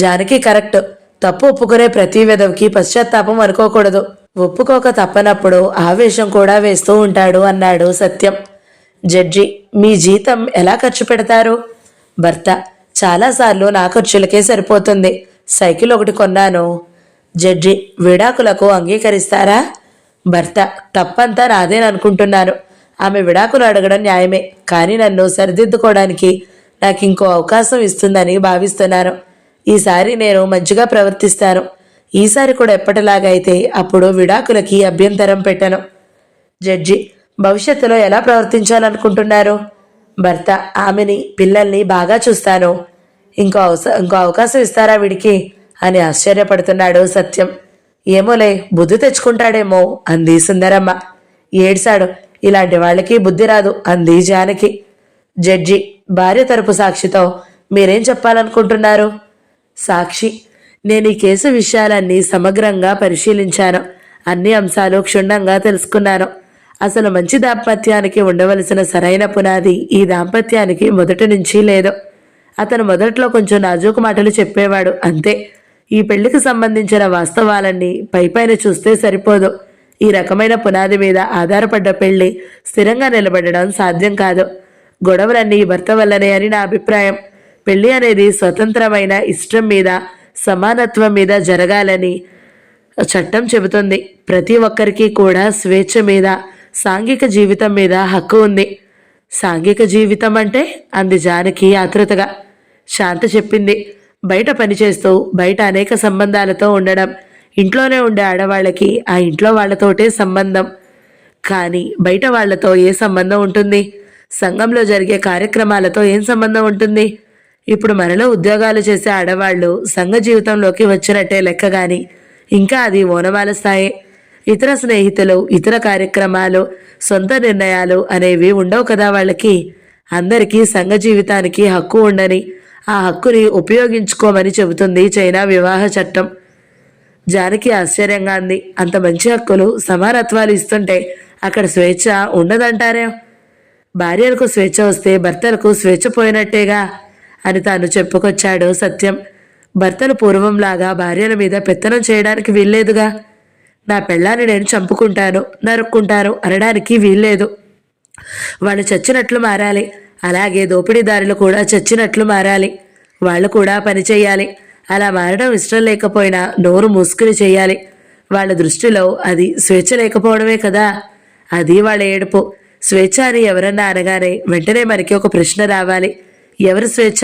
జానకి కరెక్ట్. తప్పు ఒప్పుకునే ప్రతి విధవికి పశ్చాత్తాపం అనుకోకూడదు. ఒప్పుకోక తప్పనప్పుడు ఆవేశం కూడా వేస్తూ ఉంటాడు అన్నాడు సత్యం. జడ్జి: మీ జీతం ఎలా ఖర్చు పెడతారు? భర్త: చాలాసార్లు నా ఖర్చులకే సరిపోతుంది. సైకిల్ ఒకటి కొన్నాను. జడ్జి: విడాకులకు అంగీకరిస్తారా? భర్త: తప్పంతా నాదేననుకుంటున్నాను. ఆమె విడాకులు అడగడం న్యాయమే, కానీ నన్ను సరిదిద్దుకోవడానికి నాకు ఇంకో అవకాశం ఇస్తుందని భావిస్తున్నాను. ఈసారి నేను మంచిగా ప్రవర్తిస్తాను. ఈసారి కూడా ఎప్పటిలాగైతే అప్పుడు విడాకులకి అభ్యంతరం పెట్టను. జడ్జి: భవిష్యత్తులో ఎలా ప్రవర్తించాలనుకుంటున్నారు? భర్త: ఆమెని పిల్లల్ని బాగా చూస్తాను. ఇంకో అవకాశం ఇస్తారా వీడికి అని ఆశ్చర్యపడుతున్నాడు సత్యం. ఏమోలే, బుద్ధి తెచ్చుకుంటాడేమో అంది సుందరమ్మ. ఏడ్చాడు. ఇలాంటి వాళ్ళకి బుద్ధి రాదు అంది జానకి. జడ్జి: భార్య తరపు సాక్షితో మీరేం చెప్పాలనుకుంటున్నారు? సాక్షి: నేను ఈ కేసు విషయాలన్నీ సమగ్రంగా పరిశీలించాను. అన్ని అంశాలు క్షుణ్ణంగా తెలుసుకున్నాను. అసలు మంచి దాంపత్యానికి ఉండవలసిన సరైన పునాది ఈ దాంపత్యానికి మొదటి నుంచి లేదు. అతను మొదట్లో కొంచెం నాజూకు మాటలు చెప్పేవాడు, అంతే. ఈ పెళ్లికి సంబంధించిన వాస్తవాలన్నీ పైపైన చూస్తే సరిపోదు. ఈ రకమైన పునాది మీద ఆధారపడ్డ పెళ్లి స్థిరంగా నిలబడడం సాధ్యం కాదు. గొడవలన్నీ భర్త వల్లనే అని నా అభిప్రాయం. పెళ్లి అనేది స్వతంత్రమైన ఇష్టం మీద, సమానత్వం మీద జరగాలని చట్టం చెబుతుంది. ప్రతి ఒక్కరికి కూడా స్వేచ్ఛ మీద, సాంఘిక జీవితం మీద హక్కు ఉంది. సాంఘిక జీవితం అంటే అంది జానకి ఆతృతగా. శాంత చెప్పింది. బయట పనిచేస్తూ బయట అనేక సంబంధాలతో ఉండడం, ఇంట్లోనే ఉండే ఆడవాళ్ళకి ఆ ఇంట్లో వాళ్లతోటే సంబంధం. కానీ బయట వాళ్లతో ఏ సంబంధం ఉంటుంది? సంఘంలో జరిగే కార్యక్రమాలతో ఏం సంబంధం ఉంటుంది? ఇప్పుడు మనలో ఉద్యోగాలు చేసే ఆడవాళ్లు సంఘ జీవితంలోకి వచ్చినట్టే లెక్క గాని ఇంకా అది ఓనమాల స్థాయి. ఇతర స్నేహితులు, ఇతర కార్యక్రమాలు, సొంత నిర్ణయాలు అనేవి ఉండవు కదా వాళ్ళకి. అందరికీ సంఘ జీవితానికి హక్కు ఉండని, ఆ హక్కుని ఉపయోగించుకోమని చెబుతుంది చైనా వివాహ చట్టం. జానకి ఆశ్చర్యంగా అంది. అంత మంచి హక్కులు, సమానత్వాలు ఇస్తుంటే అక్కడ స్వేచ్ఛ ఉండదంటారే? భార్యలకు స్వేచ్ఛ వస్తే భర్తలకు స్వేచ్ఛ పోయినట్టేగా అని తాను చెప్పుకొచ్చాడు సత్యం. భర్తలు పూర్వంలాగా భార్యల మీద పెత్తనం చేయడానికి వీల్లేదుగా. నా పెళ్ళాన్ని నేను చంపుకుంటాను, నరుక్కుంటాను అనడానికి వీల్లేదు. వాళ్ళు చచ్చినట్లు మారాలి. అలాగే దోపిడీదారులు కూడా చచ్చినట్లు మారాలి. వాళ్ళు కూడా పని చేయాలి. అలా మారడం ఇష్టం లేకపోయినా నోరు మూసుకుని చేయాలి. వాళ్ళ దృష్టిలో అది స్వేచ్ఛ లేకపోవడమే కదా. అది వాళ్ళ ఏడుపు. స్వేచ్ఛ అని ఎవరన్నా అనగానే వెంటనే మనకి ఒక ప్రశ్న రావాలి. ఎవరి స్వేచ్ఛ?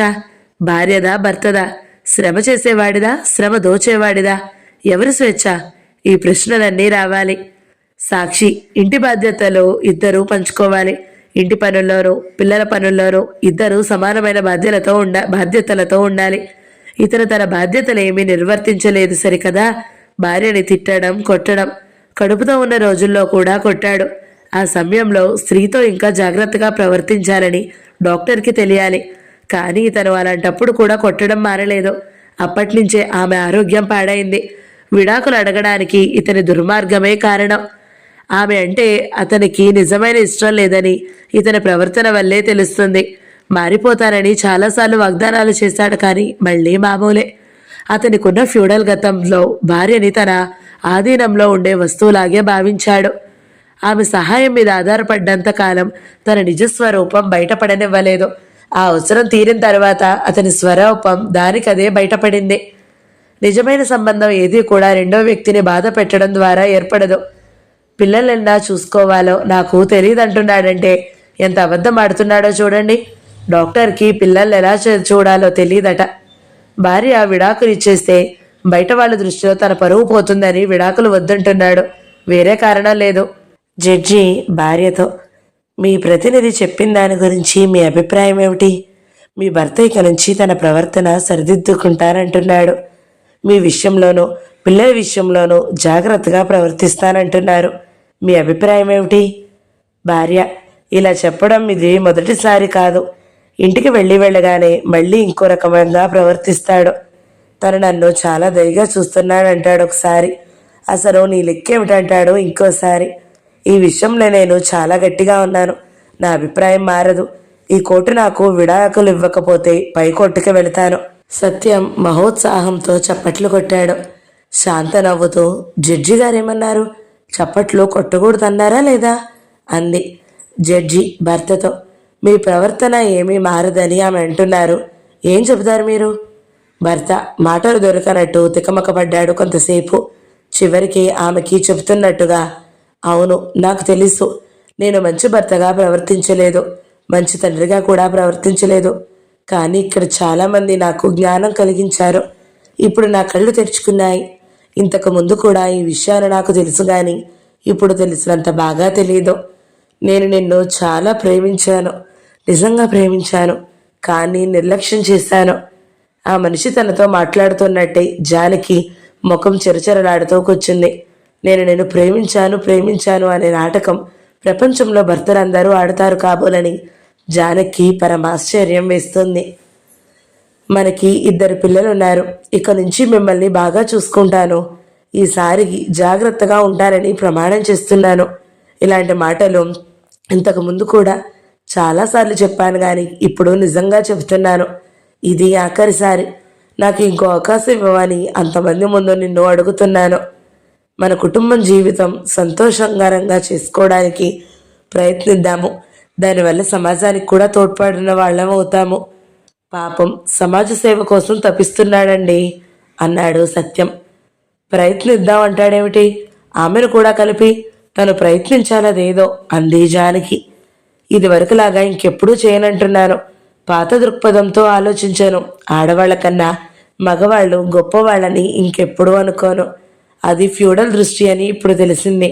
భార్యదా, భర్తదా? శ్రమ చేసేవాడిదా, శ్రమ దోచేవాడిదా? ఎవరి స్వేచ్ఛ? ఈ ప్రశ్నలన్నీ రావాలి. సాక్షి: ఇంటి బాధ్యతలు ఇద్దరూ పంచుకోవాలి. ఇంటి పనుల్లోనూ పిల్లల పనుల్లోనూ ఇద్దరు సమానమైన బాధ్యతలతో ఉండాలి. ఇతను తన బాధ్యతలు ఏమీ నిర్వర్తించలేదు సరికదా. భార్యని తిట్టడం, కొట్టడం, కడుపుతో ఉన్న రోజుల్లో కూడా కొట్టాడు. ఆ సమయంలో స్త్రీతో ఇంకా జాగ్రత్తగా ప్రవర్తించాలని డాక్టర్కి తెలియాలి. కానీ ఇతను అలాంటప్పుడు కూడా కొట్టడం మారలేదు. అప్పటినుంచే ఆమె ఆరోగ్యం పాడైంది. విడాకులు అడగడానికి ఇతని దుర్మార్గమే కారణం. ఆమె అంటే అతనికి నిజమైన ఇష్టం లేదని ఇతని ప్రవర్తన వల్లే తెలుస్తుంది. మారిపోతానని చాలాసార్లు వాగ్దానాలు చేశాడు, కానీ మళ్ళీ మామూలే. అతనికున్న ఫ్యూడల్ గతంలో భార్యని తన ఆధీనంలో ఉండే వస్తువులాగే భావించాడు. ఆమె సహాయం మీద ఆధారపడ్డంత కాలం తన నిజస్వరూపం బయటపడనివ్వలేదు. ఆ అవసరం తీరిన తర్వాత అతని స్వరూపం దానికదే బయటపడింది. నిజమైన సంబంధం ఏది కూడా రెండో వ్యక్తిని బాధ పెట్టడం ద్వారా ఏర్పడదు. పిల్లలెన్నా చూసుకోవాలో నాకు తెలియదంటున్నాడంటే ఎంత అబద్ధం ఆడుతున్నాడో చూడండి. డాక్టర్కి పిల్లల్ని ఎలా చూడాలో తెలియదట. భార్య విడాకులు ఇచ్చేస్తే బయట వాళ్ళ దృష్టిలో తన పరువు పోతుందని విడాకులు వద్దంటున్నాడు. వేరే కారణం లేదు. జడ్జి భార్యతో, మీ ప్రతినిధి చెప్పిన దాని గురించి మీ అభిప్రాయం ఏమిటి? మీ భర్త ఇక నుంచి తన ప్రవర్తన సరిదిద్దుకుంటానంటున్నాడు. మీ విషయంలోనూ పిల్లల విషయంలోనూ జాగ్రత్తగా ప్రవర్తిస్తానంటున్నారు. మీ అభిప్రాయం ఏమిటి? భార్య, ఇలా చెప్పడం ఇది మొదటిసారి కాదు. ఇంటికి వెళ్ళగానే మళ్ళీ ఇంకో రకమంగా ప్రవర్తిస్తాడు. తను నన్ను చాలా దయగా చూస్తున్నాడంటాడు ఒకసారి. అసలు నీ లెక్కేమిటంటాడు ఇంకోసారి. ఈ విషయంలో నేను చాలా గట్టిగా ఉన్నాను. నా అభిప్రాయం మారదు. ఈ కోర్టు నాకు విడాకులు ఇవ్వకపోతే పై కోర్టుకి వెళతాను. సత్యం మహోత్సాహంతో చప్పట్లు కొట్టాడు. శాంత నవ్వుతూ, జడ్జి గారేమన్నారు? చప్పట్లు కొట్టకూడదన్నారా లేదా అంది. జడ్జి భర్తతో, మీ ప్రవర్తన ఏమీ మారదని ఆమె అంటున్నారు. ఏం చెబుతారు మీరు? భర్త మాటలు దొరకనట్టు తికమకపడ్డాడు కొంతసేపు. చివరికి ఆమెకి చెబుతున్నట్టుగా, అవును, నాకు తెలుసు. నేను మంచి భర్తగా ప్రవర్తించలేదు, మంచి తండ్రిగా కూడా ప్రవర్తించలేదు. కానీ ఇక్కడ చాలామంది నాకు జ్ఞానం కలిగించారు. ఇప్పుడు నా కళ్ళు తెరుచుకున్నాయి. ఇంతకు ముందు కూడా ఈ విషయాలు నాకు తెలుసు, కానీ ఇప్పుడు తెలిసినంత బాగా తెలియదు. నేను నిన్ను చాలా ప్రేమించాను, నిజంగా ప్రేమించాను, కానీ నిర్లక్ష్యం చేశాను. ఆ మనిషి తనతో మాట్లాడుతున్నట్టే జానకి ముఖం చెరచెరలాడుతూ కూర్చుంది. నేను ప్రేమించాను అనే నాటకం ప్రపంచంలో భర్తలందరూ ఆడతారు కాబోలని జానకి పరమాశ్చర్యం వేస్తుంది. మనకి 2 పిల్లలున్నారు. ఇక నుంచి మిమ్మల్ని బాగా చూసుకుంటాను. ఈసారి జాగ్రత్తగా ఉంటానని ప్రమాణం చేస్తున్నాను. ఇలాంటి మాటలు ఇంతకు ముందు కూడా చాలాసార్లు చెప్పాను, కానీ ఇప్పుడు నిజంగా చెబుతున్నాను. ఇది ఆఖరిసారి. నాకు ఇంకో అవకాశం ఇవ్వమని అంతమంది ముందు నిన్ను అడుగుతున్నాను. మన కుటుంబం జీవితం సంతోషకరంగా చేసుకోవడానికి ప్రయత్నిద్దాము. దానివల్ల సమాజానికి కూడా తోడ్పడిన వాళ్ళం అవుతాము. పాపం సమాజ సేవ కోసం తపిస్తున్నాడండి అన్నాడు సత్యం. ప్రయత్నిద్దాం అంటాడేమిటి? ఆమెను కూడా కలిపి తను ప్రయత్నించాలదేదో అంది జానకి. ఇది వరకులాగా ఇంకెప్పుడూ చేయనంటున్నాను. పాత దృక్పథంతో ఆలోచించాను. ఆడవాళ్ల కన్నా మగవాళ్ళు గొప్పవాళ్ళని ఇంకెప్పుడూ అనుకోను. అది ఫ్యూడల్ దృష్టి అని ఇప్పుడు తెలిసింది.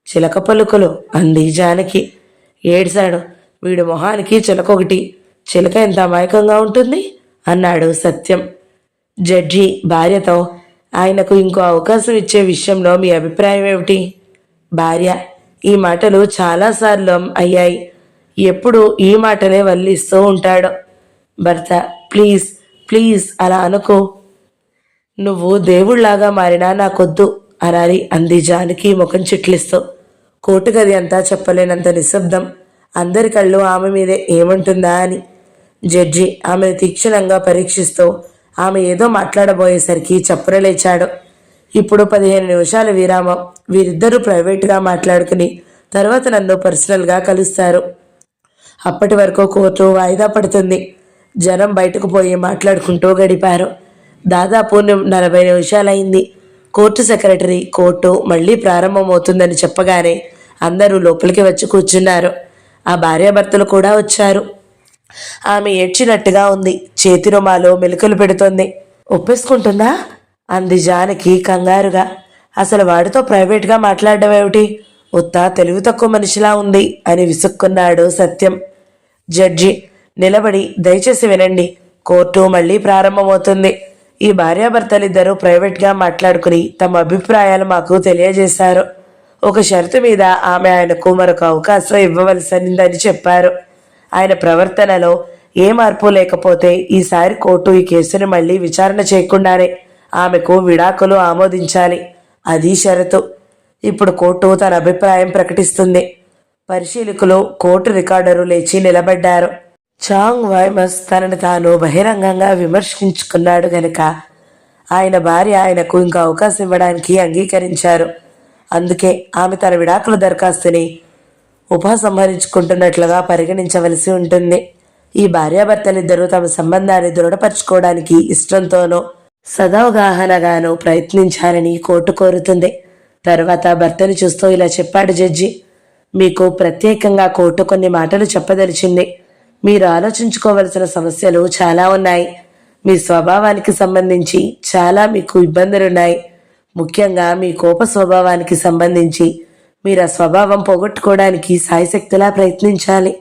చిలక పలుకులు అంది జానకి. ఏడ్చాడు. వీడి మొహానికి చిలకొకటి. చిలక ఎంత అమాయకంగా ఉంటుంది అన్నాడు సత్యం. జడ్జి భార్యతో, ఆయనకు ఇంకో అవకాశం ఇచ్చే విషయంలో మీ అభిప్రాయం ఏమిటి? భార్య, ఈ మాటలు చాలాసార్లు అయ్యాయి. ఎప్పుడు ఈ మాటలే వల్లిస్తూ ఉంటాడు. భర్త, ప్లీజ్ ప్లీజ్ అలా అనుకో. నువ్వు దేవుళ్లాగా మారినా నాకొద్దు అనాలి అంది జానకి ముఖం చిట్లిస్తూ. కోర్టు గది అంతా చెప్పలేనంత నిశ్శబ్దం. అందరి కళ్ళు ఆమె మీదే ఏమంటుందా అని. జడ్జి ఆమెను తీక్షణంగా పరీక్షిస్తూ ఆమె ఏదో మాట్లాడబోయేసరికి చప్పున లేచాడు. ఇప్పుడు 15 నిమిషాల విరామం. వీరిద్దరూ ప్రైవేట్గా మాట్లాడుకుని తర్వాత నన్ను పర్సనల్గా కలుస్తారు. అప్పటి వరకు కోర్టు వాయిదా పడుతుంది. జనం బయటకు పోయి మాట్లాడుకుంటూ గడిపారు. దాదాపు 40 నిమిషాలైంది. కోర్టు సెక్రటరీ కోర్టు మళ్ళీ ప్రారంభమవుతుందని చెప్పగానే అందరూ లోపలికి వచ్చి కూర్చున్నారు. ఆ భార్యాభర్తలు కూడా వచ్చారు. ఆమె ఏడ్చినట్టుగా ఉంది. చేతి రుమాలో మెలికలు పెడుతోంది. ఒప్పేసుకుంటుందా అంది జానకి కంగారుగా. అసలు వాడితో ప్రైవేట్గా మాట్లాడడం ఏమిటి? ఉత్తా తెలివి తక్కువ మనిషిలా ఉంది అని విసుక్కున్నాడు సత్యం. జడ్జి నిలబడి, దయచేసి వినండి, కోర్టు మళ్ళీ ప్రారంభమవుతుంది. ఈ భార్యాభర్తలిద్దరూ ప్రైవేట్గా మాట్లాడుకుని తమ అభిప్రాయాలు మాకు తెలియజేశారు. ఒక షరతు మీద ఆమె ఆయనకు మరొక అవకాశం ఇవ్వవలసిందని చెప్పారు. ఆయన ప్రవర్తనలో ఏ మార్పు లేకపోతే ఈసారి కోర్టు ఈ కేసుని మళ్ళీ విచారణ చేయకుండానే ఆమెకు విడాకులు ఆమోదించాలి. అది షరతు. ఇప్పుడు కోర్టు తన అభిప్రాయం ప్రకటిస్తుంది. పరిశీలకులు, కోర్టు రికార్డరు లేచి నిలబడ్డారు. చాంగ్ వైమస్ తనను తాను బహిరంగంగా విమర్శించుకున్నాడు గనుక ఆయన భార్య ఆయనకు ఇంకా అవకాశం ఇవ్వడానికి అంగీకరించారు. అందుకే ఆమె తన విడాకుల దరఖాస్తుని ఉపసంహరించుకుంటున్నట్లుగా పరిగణించవలసి ఉంటుంది. ఈ భార్యాభర్తలిద్దరూ తమ సంబంధాన్ని దృఢపరచుకోవడానికి ఇష్టంతోనూ సదవగాహనగానూ ప్రయత్నించాలని కోర్టు కోరుతుంది. తర్వాత భర్తని చూస్తూ ఇలా చెప్పాడు జడ్జి. మీకు ప్రత్యేకంగా కోర్టు కొన్ని మాటలు చెప్పదలిచింది. మీరు ఆలోచించుకోవలసిన సమస్యలు చాలా ఉన్నాయి. మీ స్వభావానికి సంబంధించి చాలా మీకు ఇబ్బందులున్నాయి. ముఖ్యంగా మీ కోప స్వభావానికి సంబంధించి మీరు ఆ స్వభావం పోగొట్టుకోవడానికి సాయశక్తిలా ప్రయత్నించాలి.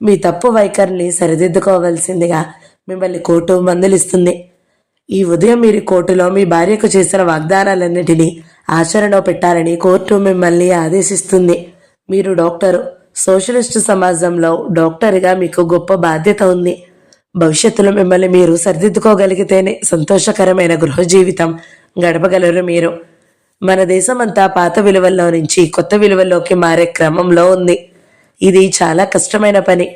మీ తప్పు వైఖరిని సరిదిద్దుకోవలసిందిగా మిమ్మల్ని కోర్టు మందలిస్తుంది. ఈ ఉదయం మీరు కోర్టులో మీ భార్యకు చేసిన వాగ్దానాలన్నిటినీ ఆచరణలో పెట్టాలని కోర్టు మిమ్మల్ని ఆదేశిస్తుంది. మీరు డాక్టరు. సోషలిస్టు సమాజంలో డాక్టర్గా మీకు గొప్ప బాధ్యత ఉంది. భవిష్యత్తులో మిమ్మల్ని మీరు సరిదిద్దుకోగలిగితేనే సంతోషకరమైన గృహ జీవితం గడపగలరు మీరు. మన దేశమంతా పాత విలువల్లో నుంచి కొత్త విలువల్లోకి మారే క్రమంలో ఉంది. ఇది చాలా కష్టమైన పని.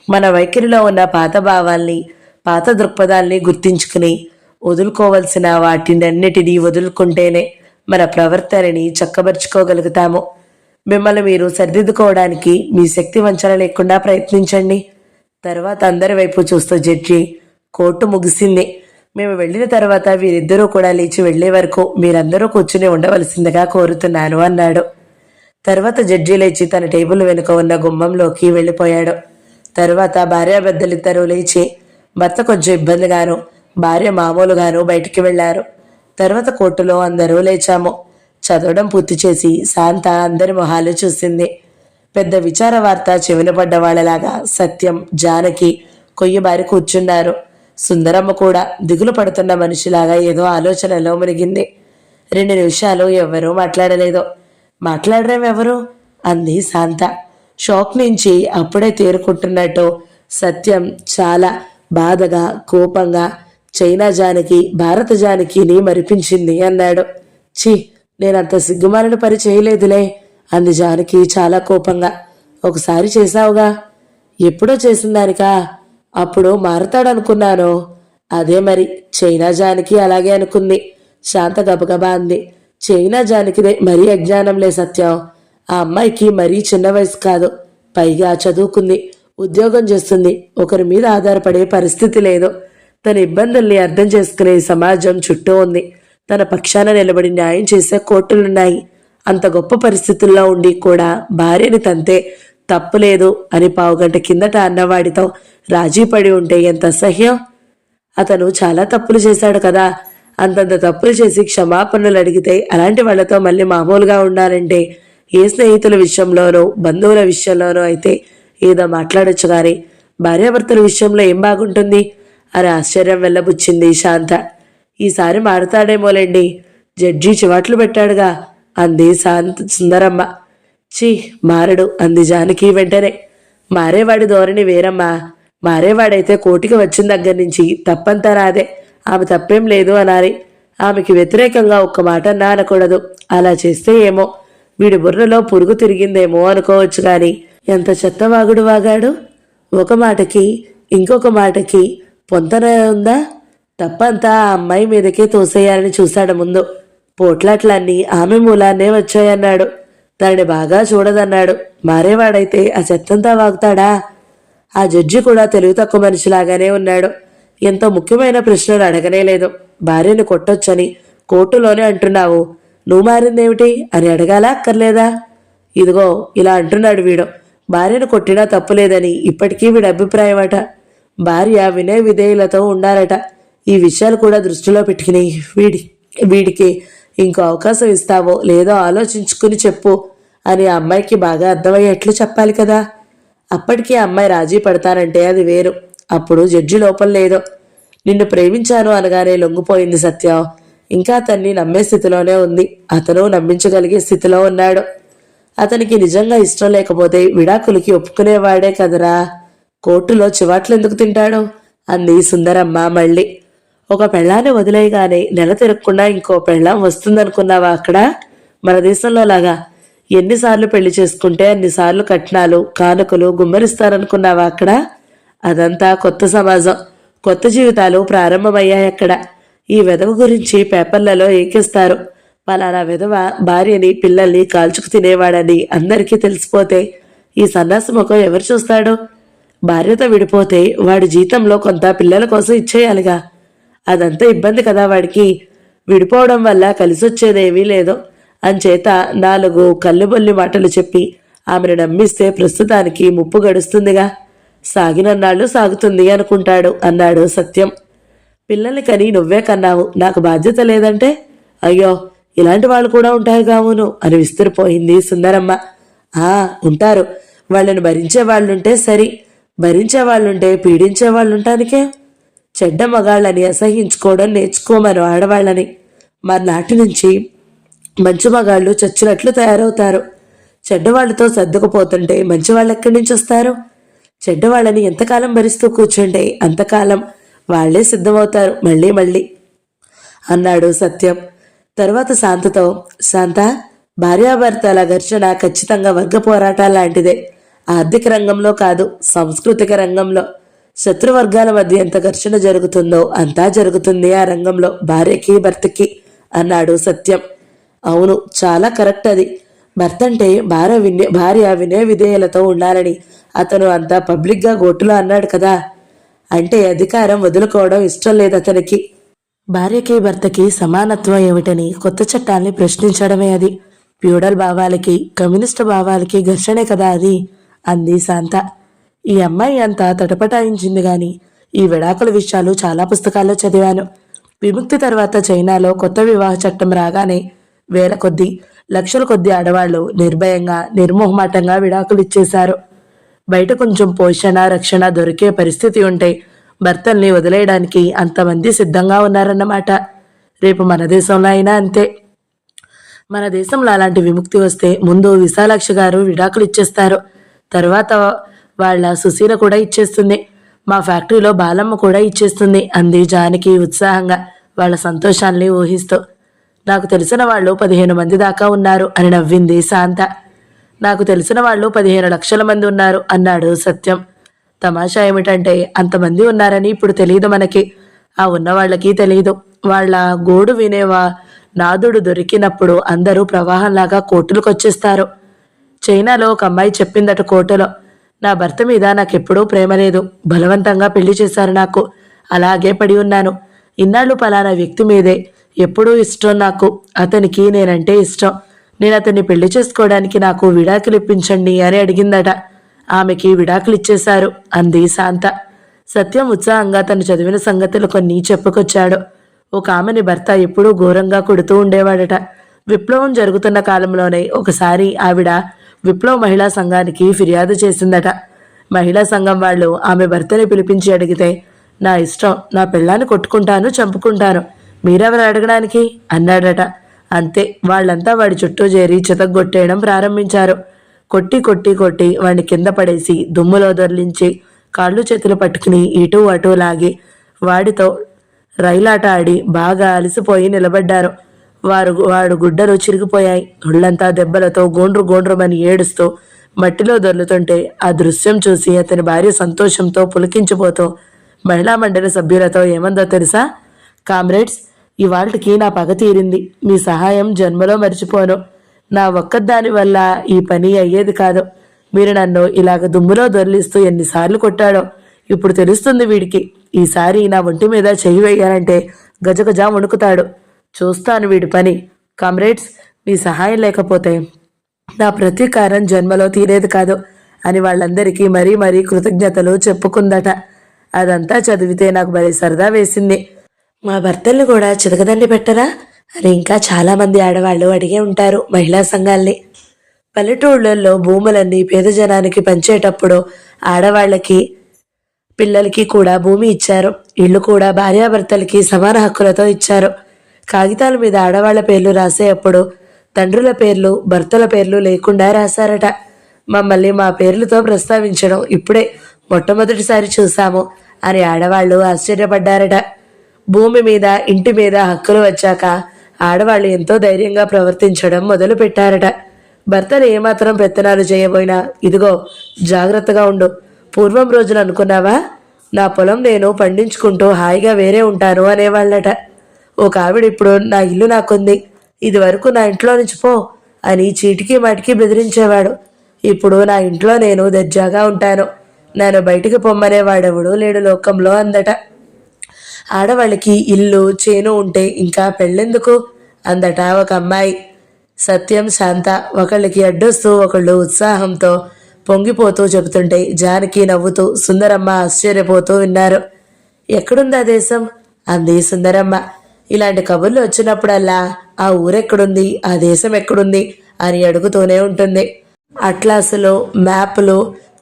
మన వైఖరిలో ఉన్న పాత భావాల్ని, పాత దృక్పథాల్ని గుర్తించుకుని వదులుకోవలసిన వాటినన్నిటినీ వదులుకుంటేనే మన ప్రవర్తనని చక్కబరుచుకోగలుగుతాము. మిమ్మల్ని మీరు సరిదిద్దుకోవడానికి మీ శక్తి వంచన లేకుండా ప్రయత్నించండి. తర్వాత అందరి వైపు చూస్తూ జడ్జి, కోర్టు ముగిసింది. మేము వెళ్ళిన తర్వాత వీరిద్దరూ కూడా లేచి వెళ్లే వరకు మీరందరూ కూర్చుని ఉండవలసిందిగా కోరుతున్నాను అన్నాడు. తర్వాత జడ్జి లేచి తన టేబుల్ వెనుక ఉన్న గుమ్మంలోకి వెళ్ళిపోయాడు. తర్వాత భార్యాభర్తలిద్దరూ లేచి భర్త కొంచెం ఇబ్బందిగాను, భార్య మామూలుగాను బయటికి వెళ్లారు. తర్వాత కోర్టులో అందరూ లేచాము. చదవడం పూర్తి చేసి శాంత అందరి మొహాలు చూసింది. పెద్ద విచార వార్త చెవిన పడ్డ వాళ్ళలాగా సత్యం, జానకి కొయ్యబారి కూర్చున్నారు. సుందరమ్మ కూడా దిగులు పడుతున్న మనిషిలాగా ఏదో ఆలోచనలో మునిగింది. 2 నిమిషాలు ఎవ్వరూ మాట్లాడలేదు. మాట్లాడరేం ఎవరు అంది శాంత. షాక్ నుంచి అప్పుడే తేరుకుంటున్నట్టు సత్యం చాలా బాధగా, కోపంగా చైనా జానకి, భారత జానకిని మరిపించింది అన్నాడు. ఛీ, నేనంత సిగ్గుమాలిన పని చేయలేదులే అంది జానకి చాలా కోపంగా. ఒకసారి చేశావుగా. ఎప్పుడో చేసిందానికా? అప్పుడు మారతాడనుకున్నాను. అదే మరి, చైనా జానకి అలాగే అనుకుంది. శాంత గబగబా అంది. చైనా జానకిదే మరీ అజ్ఞానంలే సత్యం. ఆ అమ్మాయికి మరీ చిన్న వయసు కాదు. పైగా చదువుకుంది, ఉద్యోగం చేస్తుంది. ఒకరి మీద ఆధారపడే పరిస్థితి లేదు. తన ఇబ్బందుల్ని అర్థం చేసుకునే సమాజం చుట్టూ ఉంది. తన పక్షాన నిలబడి న్యాయం చేసే కోర్టులున్నాయి. అంత గొప్ప పరిస్థితుల్లో ఉండి కూడా భార్యని తంతే తప్పులేదు అని 1/2 గంట కిందట అన్నవాడితో రాజీ పడి ఉంటే ఎంత అసహ్యం. అతను చాలా తప్పులు చేశాడు కదా. అంతంత తప్పులు చేసి క్షమాపణలు అడిగితే అలాంటి వాళ్లతో మళ్ళీ మామూలుగా ఉండాలంటే ఏ స్నేహితుల విషయంలోనో బంధువుల విషయంలోనో అయితే ఏదో మాట్లాడొచ్చు కానీ భార్యాభర్తల విషయంలో ఏం బాగుంటుంది అని ఆశ్చర్యం వెళ్ళబుచ్చింది శాంత. ఈసారి మారుతాడేమోలేండి, జడ్జి చివాట్లు పెట్టాడుగా అంది సుందరమ్మ. ఛీ, మారడు అంది జానకి వెంటనే. మారేవాడి ధోరణి వేరమ్మా. మారేవాడైతే కోర్టుకి వచ్చిన దగ్గర నుంచి తప్పంతా నాదే, ఆమె తప్పేం లేదు అనాలి. ఆమెకి వ్యతిరేకంగా ఒక్క మాట అన్నా అనకూడదు. అలా చేస్తే ఏమో వీడి బుర్రలో పురుగు తిరిగిందేమో అనుకోవచ్చు కానీ ఎంత చెత్తవాగుడు వాగాడు. ఒక మాటకి ఇంకొక మాటకి పొంతన ఉందా? తప్పంతా ఆ అమ్మాయి మీదకే తోసేయాలని చూశాడు ముందు. పోట్లాట్లన్నీ ఆమె మూలాన్నే వచ్చాయన్నాడు. దాన్ని బాగా చూడదన్నాడు. మారేవాడైతే ఆ చెత్తంతా వాగుతాడా? ఆ జడ్జి కూడా తెలివి తక్కువ మనిషిలాగానే ఉన్నాడు. ఎంతో ముఖ్యమైన ప్రశ్నలు అడగనే లేదు. భార్యను కొట్టొచ్చని కోర్టులోనే అంటున్నావు, నువ్వు మారిందేమిటి అని అడగాలా అక్కర్లేదా? ఇదిగో ఇలా అంటున్నాడు వీడు. భార్యను కొట్టినా తప్పులేదని ఇప్పటికీ వీడి అభిప్రాయం అట. భార్య వినయ విధేయులతో ఉండాలట. ఈ విషయాలు కూడా దృష్టిలో పెట్టుకుని వీడికి ఇంకో అవకాశం ఇస్తావో లేదో ఆలోచించుకుని చెప్పు అని ఆ అమ్మాయికి బాగా అర్థమయ్యేట్లు చెప్పాలి కదా. అప్పటికీ ఆ అమ్మాయి రాజీ పడతానంటే అది వేరు. అప్పుడు జడ్జి లోపం లేదు. నిన్ను ప్రేమించాను అనగానే లొంగిపోయింది సత్యం. ఇంకా అతన్ని నమ్మే స్థితిలోనే ఉంది. అతను నమ్మించగలిగే స్థితిలో ఉన్నాడు. అతనికి నిజంగా ఇష్టం లేకపోతే విడాకులకి ఒప్పుకునేవాడే కదరా. కోర్టులో చివాట్లెందుకు తింటాడు అంది సుందరమ్మ మళ్ళీ. ఒక పెళ్ళాన్ని వదిలేయగానే నెల తిరగకుండా ఇంకో పెళ్ళాం వస్తుందనుకున్నావా అక్కడ? మన దేశంలో లాగా ఎన్నిసార్లు పెళ్లి చేసుకుంటే అన్నిసార్లు కట్నాలు కానుకలు గుమ్మరిస్తారనుకున్నావా అక్కడ? అదంతా కొత్త సమాజం, కొత్త జీవితాలు ప్రారంభమయ్యాయి అక్కడ. ఈ వెధవ గురించి పేపర్లలో ఏకిస్తారు. పలానా విధవ భార్యని పిల్లల్ని కాల్చుకు తినేవాడని అందరికీ తెలిసిపోతే ఈ సన్నాసి ముఖం ఎవరు చూస్తాడు? భార్యతో విడిపోతే వాడి జీతంలో కొంత పిల్లల కోసం ఇచ్చేయాలిగా. అదంతా ఇబ్బంది కదా వాడికి. విడిపోవడం వల్ల కలిసొచ్చేదేమీ లేదు. అంచేత 4 కళ్ళుబొల్లి మాటలు చెప్పి ఆమెను నమ్మిస్తే ప్రస్తుతానికి ముప్పు గడుస్తుందిగా. సాగినన్నాళ్ళు సాగుతుంది అనుకుంటాడు అన్నాడు సత్యం. పిల్లల్ని కని నువ్వే కన్నావు, నాకు బాధ్యత లేదంటే? అయ్యో, ఇలాంటి వాళ్ళు కూడా ఉంటారు కావును అని విస్తురిపోయింది సుందరమ్మ. ఉంటారు. వాళ్ళని భరించే వాళ్ళుంటే సరి. భరించే వాళ్ళుంటే పీడించే వాళ్ళుంటానికే. చెడ్డ మగాళ్ళని అసహించుకోవడం నేర్చుకోమను ఆడవాళ్ళని. మర్నాటి నుంచి మంచి మగాళ్ళు చచ్చినట్లు తయారవుతారు. చెడ్డవాళ్లతో సర్దుకుపోతుంటే మంచి వాళ్ళు ఎక్కడి నుంచి వస్తారు? చెడ్డవాళ్ళని ఎంతకాలం భరిస్తూ కూర్చుంటే అంతకాలం వాళ్లే సిద్ధమవుతారు మళ్ళీ మళ్ళీ అన్నాడు సత్యం. తరువాత శాంతతో, శాంత, భార్యాభర్తల ఘర్షణ ఖచ్చితంగా వర్గ పోరాటాల లాంటిదే. ఆర్థిక రంగంలో కాదు, సాంస్కృతిక రంగంలో. శత్రువర్గాల మధ్య ఎంత ఘర్షణ జరుగుతుందో అంతా జరుగుతుంది ఆ రంగంలో, భార్యకి భర్తకి అన్నాడు సత్యం. అవును, చాలా కరెక్ట్ అది. భర్త అంటే భార్య వినయ విధేయులతో ఉండాలని అతను అంతా పబ్లిక్గా గోటులో అన్నాడు కదా. అంటే అధికారం వదులుకోవడం ఇష్టం లేదు అతనికి. భార్యకి భర్తకి సమానత్వం ఏమిటని కొత్త చట్టాల్ని ప్రశ్నించడమే అది. ఫ్యూడల్ భావాలకి కమ్యూనిస్టు భావాలకి ఘర్షణే కదా అది అంది శాంత. ఈ అమ్మాయి అంతా తటపటాయించింది గాని ఈ విడాకుల విషయాలు చాలా పుస్తకాల్లో చదివాను. విముక్తి తర్వాత చైనాలో కొత్త వివాహ చట్టం రాగానే వేల కొద్దీ లక్షల కొద్దీ ఆడవాళ్లు నిర్భయంగా నిర్మోహమాటంగా విడాకులు ఇచ్చేశారు. బయట కొంచెం పోషణ రక్షణ దొరికే పరిస్థితి ఉంటే భర్తల్ని వదిలేయడానికి అంతమంది సిద్ధంగా ఉన్నారన్నమాట. రేపు మన దేశంలో అయినా అంతే. మన దేశంలో అలాంటి విముక్తి వస్తే ముందు విశాలాక్షి గారు విడాకులు ఇచ్చేస్తారు. తర్వాత వాళ్ళ సుశీల కూడా ఇచ్చేస్తుంది. మా ఫ్యాక్టరీలో బాలమ్మ కూడా ఇచ్చేస్తుంది అంది జానకి ఉత్సాహంగా వాళ్ళ సంతోషాల్ని ఊహిస్తూ. నాకు తెలిసిన వాళ్ళు 15 మంది దాకా ఉన్నారు అని నవ్వింది శాంత. నాకు తెలిసిన వాళ్ళు 15 లక్షల మంది ఉన్నారు అన్నాడు సత్యం. తమాషా ఏమిటంటే అంతమంది ఉన్నారని ఇప్పుడు తెలియదు మనకి. ఆ ఉన్న వాళ్ళకి తెలియదు. వాళ్ళ గోడు వినేవా నాదుడు దొరికినప్పుడు అందరూ ప్రవాహంలాగా కోర్టులకు వచ్చేస్తారు. చైనాలో ఒక అమ్మాయి చెప్పిందట కోర్టులో, నా భర్త మీద నాకెప్పుడూ ప్రేమ లేదు, బలవంతంగా పెళ్లి చేశారు నాకు, అలాగే పడి ఉన్నాను. ఇన్నాళ్ళు పలానా వ్యక్తి మీదే ఎప్పుడూ ఇష్టం నాకు, అతనికి నేనంటే ఇష్టం, నేను అతన్ని పెళ్లి చేసుకోవడానికి నాకు విడాకులు ఇప్పించండి అని అడిగిందట. ఆమెకి విడాకులు ఇచ్చేశారు అంది శాంత. సత్యం ఉత్సాహంగా తను చదివిన సంగతులు కొన్ని చెప్పుకొచ్చాడు. ఒక ఆమెని భర్త ఎప్పుడూ ఘోరంగా కొడుతూ ఉండేవాడట. విప్లవం జరుగుతున్న కాలంలోనే ఒకసారి ఆవిడ విప్లవ మహిళా సంఘానికి ఫిర్యాదు చేసిందట. మహిళా సంఘం వాళ్ళు ఆమె భర్తని పిలిపించి అడిగితే, నా ఇష్టం, నా పెళ్ళాన్ని కొట్టుకుంటాను, చంపుకుంటాను, మీరెవరు అడగడానికి అన్నాడట. అంతే, వాళ్ళంతా వాడి చుట్టూ చేరి చితగ్గొట్టేయడం ప్రారంభించారు. కొట్టి కొట్టి కొట్టి వాడిని కింద పడేసి దుమ్ములో దొర్లించి కాళ్ళు చేతులు పట్టుకుని ఇటూ అటూ లాగి వాడితో రైలాట ఆడి బాగా అలసిపోయి నిలబడ్డారు. వాడు గుడ్డలు చిరిగిపోయాయి. ఒళ్ళంతా దెబ్బలతో గోండ్రు గోండ్రుమని ఏడుస్తూ మట్టిలో దొర్లుతుంటే ఆ దృశ్యం చూసి అతని భార్య సంతోషంతో పులికించిపోతూ మహిళా మండలి సభ్యులతో ఏమందో తెలుసా? కామ్రేడ్స్, ఇవాళ్టికి నా పగ తీరింది. మీ సహాయం జన్మలో మర్చిపోను. నా ఒక్కదాని వల్ల ఈ పని అయ్యేది కాదు. మీరు నన్ను ఇలాగ దుమ్ములో దొర్లిస్తూ ఎన్నిసార్లు కొట్టాడో ఇప్పుడు తెలుస్తుంది వీడికి. ఈసారి నా ఒంటి మీద చెయ్యి వేయాలంటే గజగజ వణుకుతాడు. చూస్తాను వీడి పని. కామ్రేడ్స్, మీ సహాయం లేకపోతే నా ప్రతీకారం జన్మలో తీరేది కాదు అని వాళ్ళందరికీ మరీ మరీ కృతజ్ఞతలు చెప్పుకుందట. అదంతా చదివితే నాకు భలే సరదా వేసింది. మా భర్తల్ని కూడా చితకదండి పెట్టరా అని ఇంకా చాలామంది ఆడవాళ్ళు అడిగే ఉంటారు మహిళా సంఘాల్ని. పల్లెటూళ్ళల్లో భూములన్నీ పేద జనానికి పంచేటప్పుడు ఆడవాళ్ళకి పిల్లలకి కూడా భూమి ఇచ్చారు. ఇళ్ళు కూడా భార్యాభర్తలకి సమాన హక్కులతో ఇచ్చారు. కాగితాల మీద ఆడవాళ్ల పేర్లు రాసేటప్పుడు తండ్రుల పేర్లు భర్తల పేర్లు లేకుండా రాశారట. మమ్మల్ని మా పేర్లతో ప్రస్తావించడం ఇప్పుడే మొట్టమొదటిసారి చూశాము అని ఆడవాళ్లు ఆశ్చర్యపడ్డారట. భూమి మీద ఇంటి మీద హక్కులు వచ్చాక ఆడవాళ్లు ఎంతో ధైర్యంగా ప్రవర్తించడం మొదలు పెట్టారట. భర్తలు ఏమాత్రం పెత్తనాలు చేయబోయినా ఇదిగో జాగ్రత్తగా ఉండు, పూర్వం రోజులు అనుకున్నావా, నా పొలం నేను పండించుకుంటూ హాయిగా వేరే ఉంటాను అనేవాళ్ళట. ఒక ఆవిడ ఇప్పుడు నా ఇల్లు నాకుంది, ఇది వరకు నా ఇంట్లో నుంచి పో అని చీటికి మాటికి బెదిరించేవాడు. ఇప్పుడు నా ఇంట్లో నేను దర్జాగా ఉంటాను, నేను బయటికి పొమ్మనేవాడెవడు లేడు లోకంలో అందట. ఆడవాళ్ళకి ఇల్లు చేను ఉంటే ఇంకా పెళ్ళెందుకు అందట ఒక అమ్మాయి. సత్యం శాంత ఒకళ్ళకి అడ్డొస్తూ ఒకళ్ళు ఉత్సాహంతో పొంగిపోతూ చెబుతుంటే జానకి నవ్వుతూ సుందరమ్మ ఆశ్చర్యపోతూ విన్నారు. ఎక్కడుందా దేశం అంది సుందరమ్మ. ఇలాంటి కబుర్లు వచ్చినప్పుడల్లా ఆ ఊరెక్కడుంది, ఆ దేశం ఎక్కడుంది అని అడుగుతూనే ఉంటుంది. అట్లాసులు మ్యాప్లు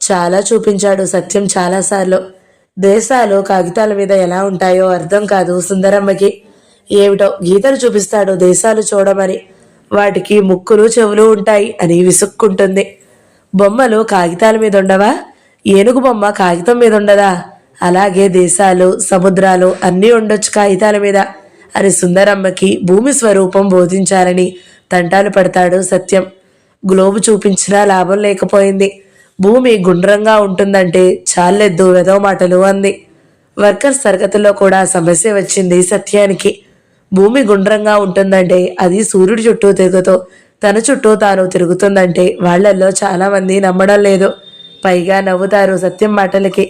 చాలా చూపించాడు సత్యం చాలాసార్లు. దేశాలు కాగితాల మీద ఎలా ఉంటాయో అర్థం కాదు సుందరమ్మకి. ఏమిటో గీతలు చూపిస్తాడు దేశాలు చూడమని, వాటికి ముక్కులు చెవులు ఉంటాయి అని విసుక్కుంటుంది. బొమ్మలు కాగితాల మీద ఉండవా, ఏనుగు బొమ్మ కాగితం మీద ఉండదా, అలాగే దేశాలు సముద్రాలు అన్నీ ఉండొచ్చు కాగితాల మీద అని సుందరమ్మకి భూమి స్వరూపం బోధించాలని తంటాలు పడతాడు సత్యం. గ్లోబు చూపించినా లాభం లేకపోయింది. భూమి గుండ్రంగా ఉంటుందంటే చాలెద్దు వెదో మాటలు అంది. వర్కర్స్ తరగతుల్లో కూడా సమస్య వచ్చింది సత్యానికి. భూమి గుండ్రంగా ఉంటుందంటే అది సూర్యుడి చుట్టూ తిరుగుతూ తన చుట్టూ తాను తిరుగుతుందంటే వాళ్లల్లో చాలా మంది నమ్మడం లేదు. పైగా నవ్వుతారు సత్యం మాటలకి.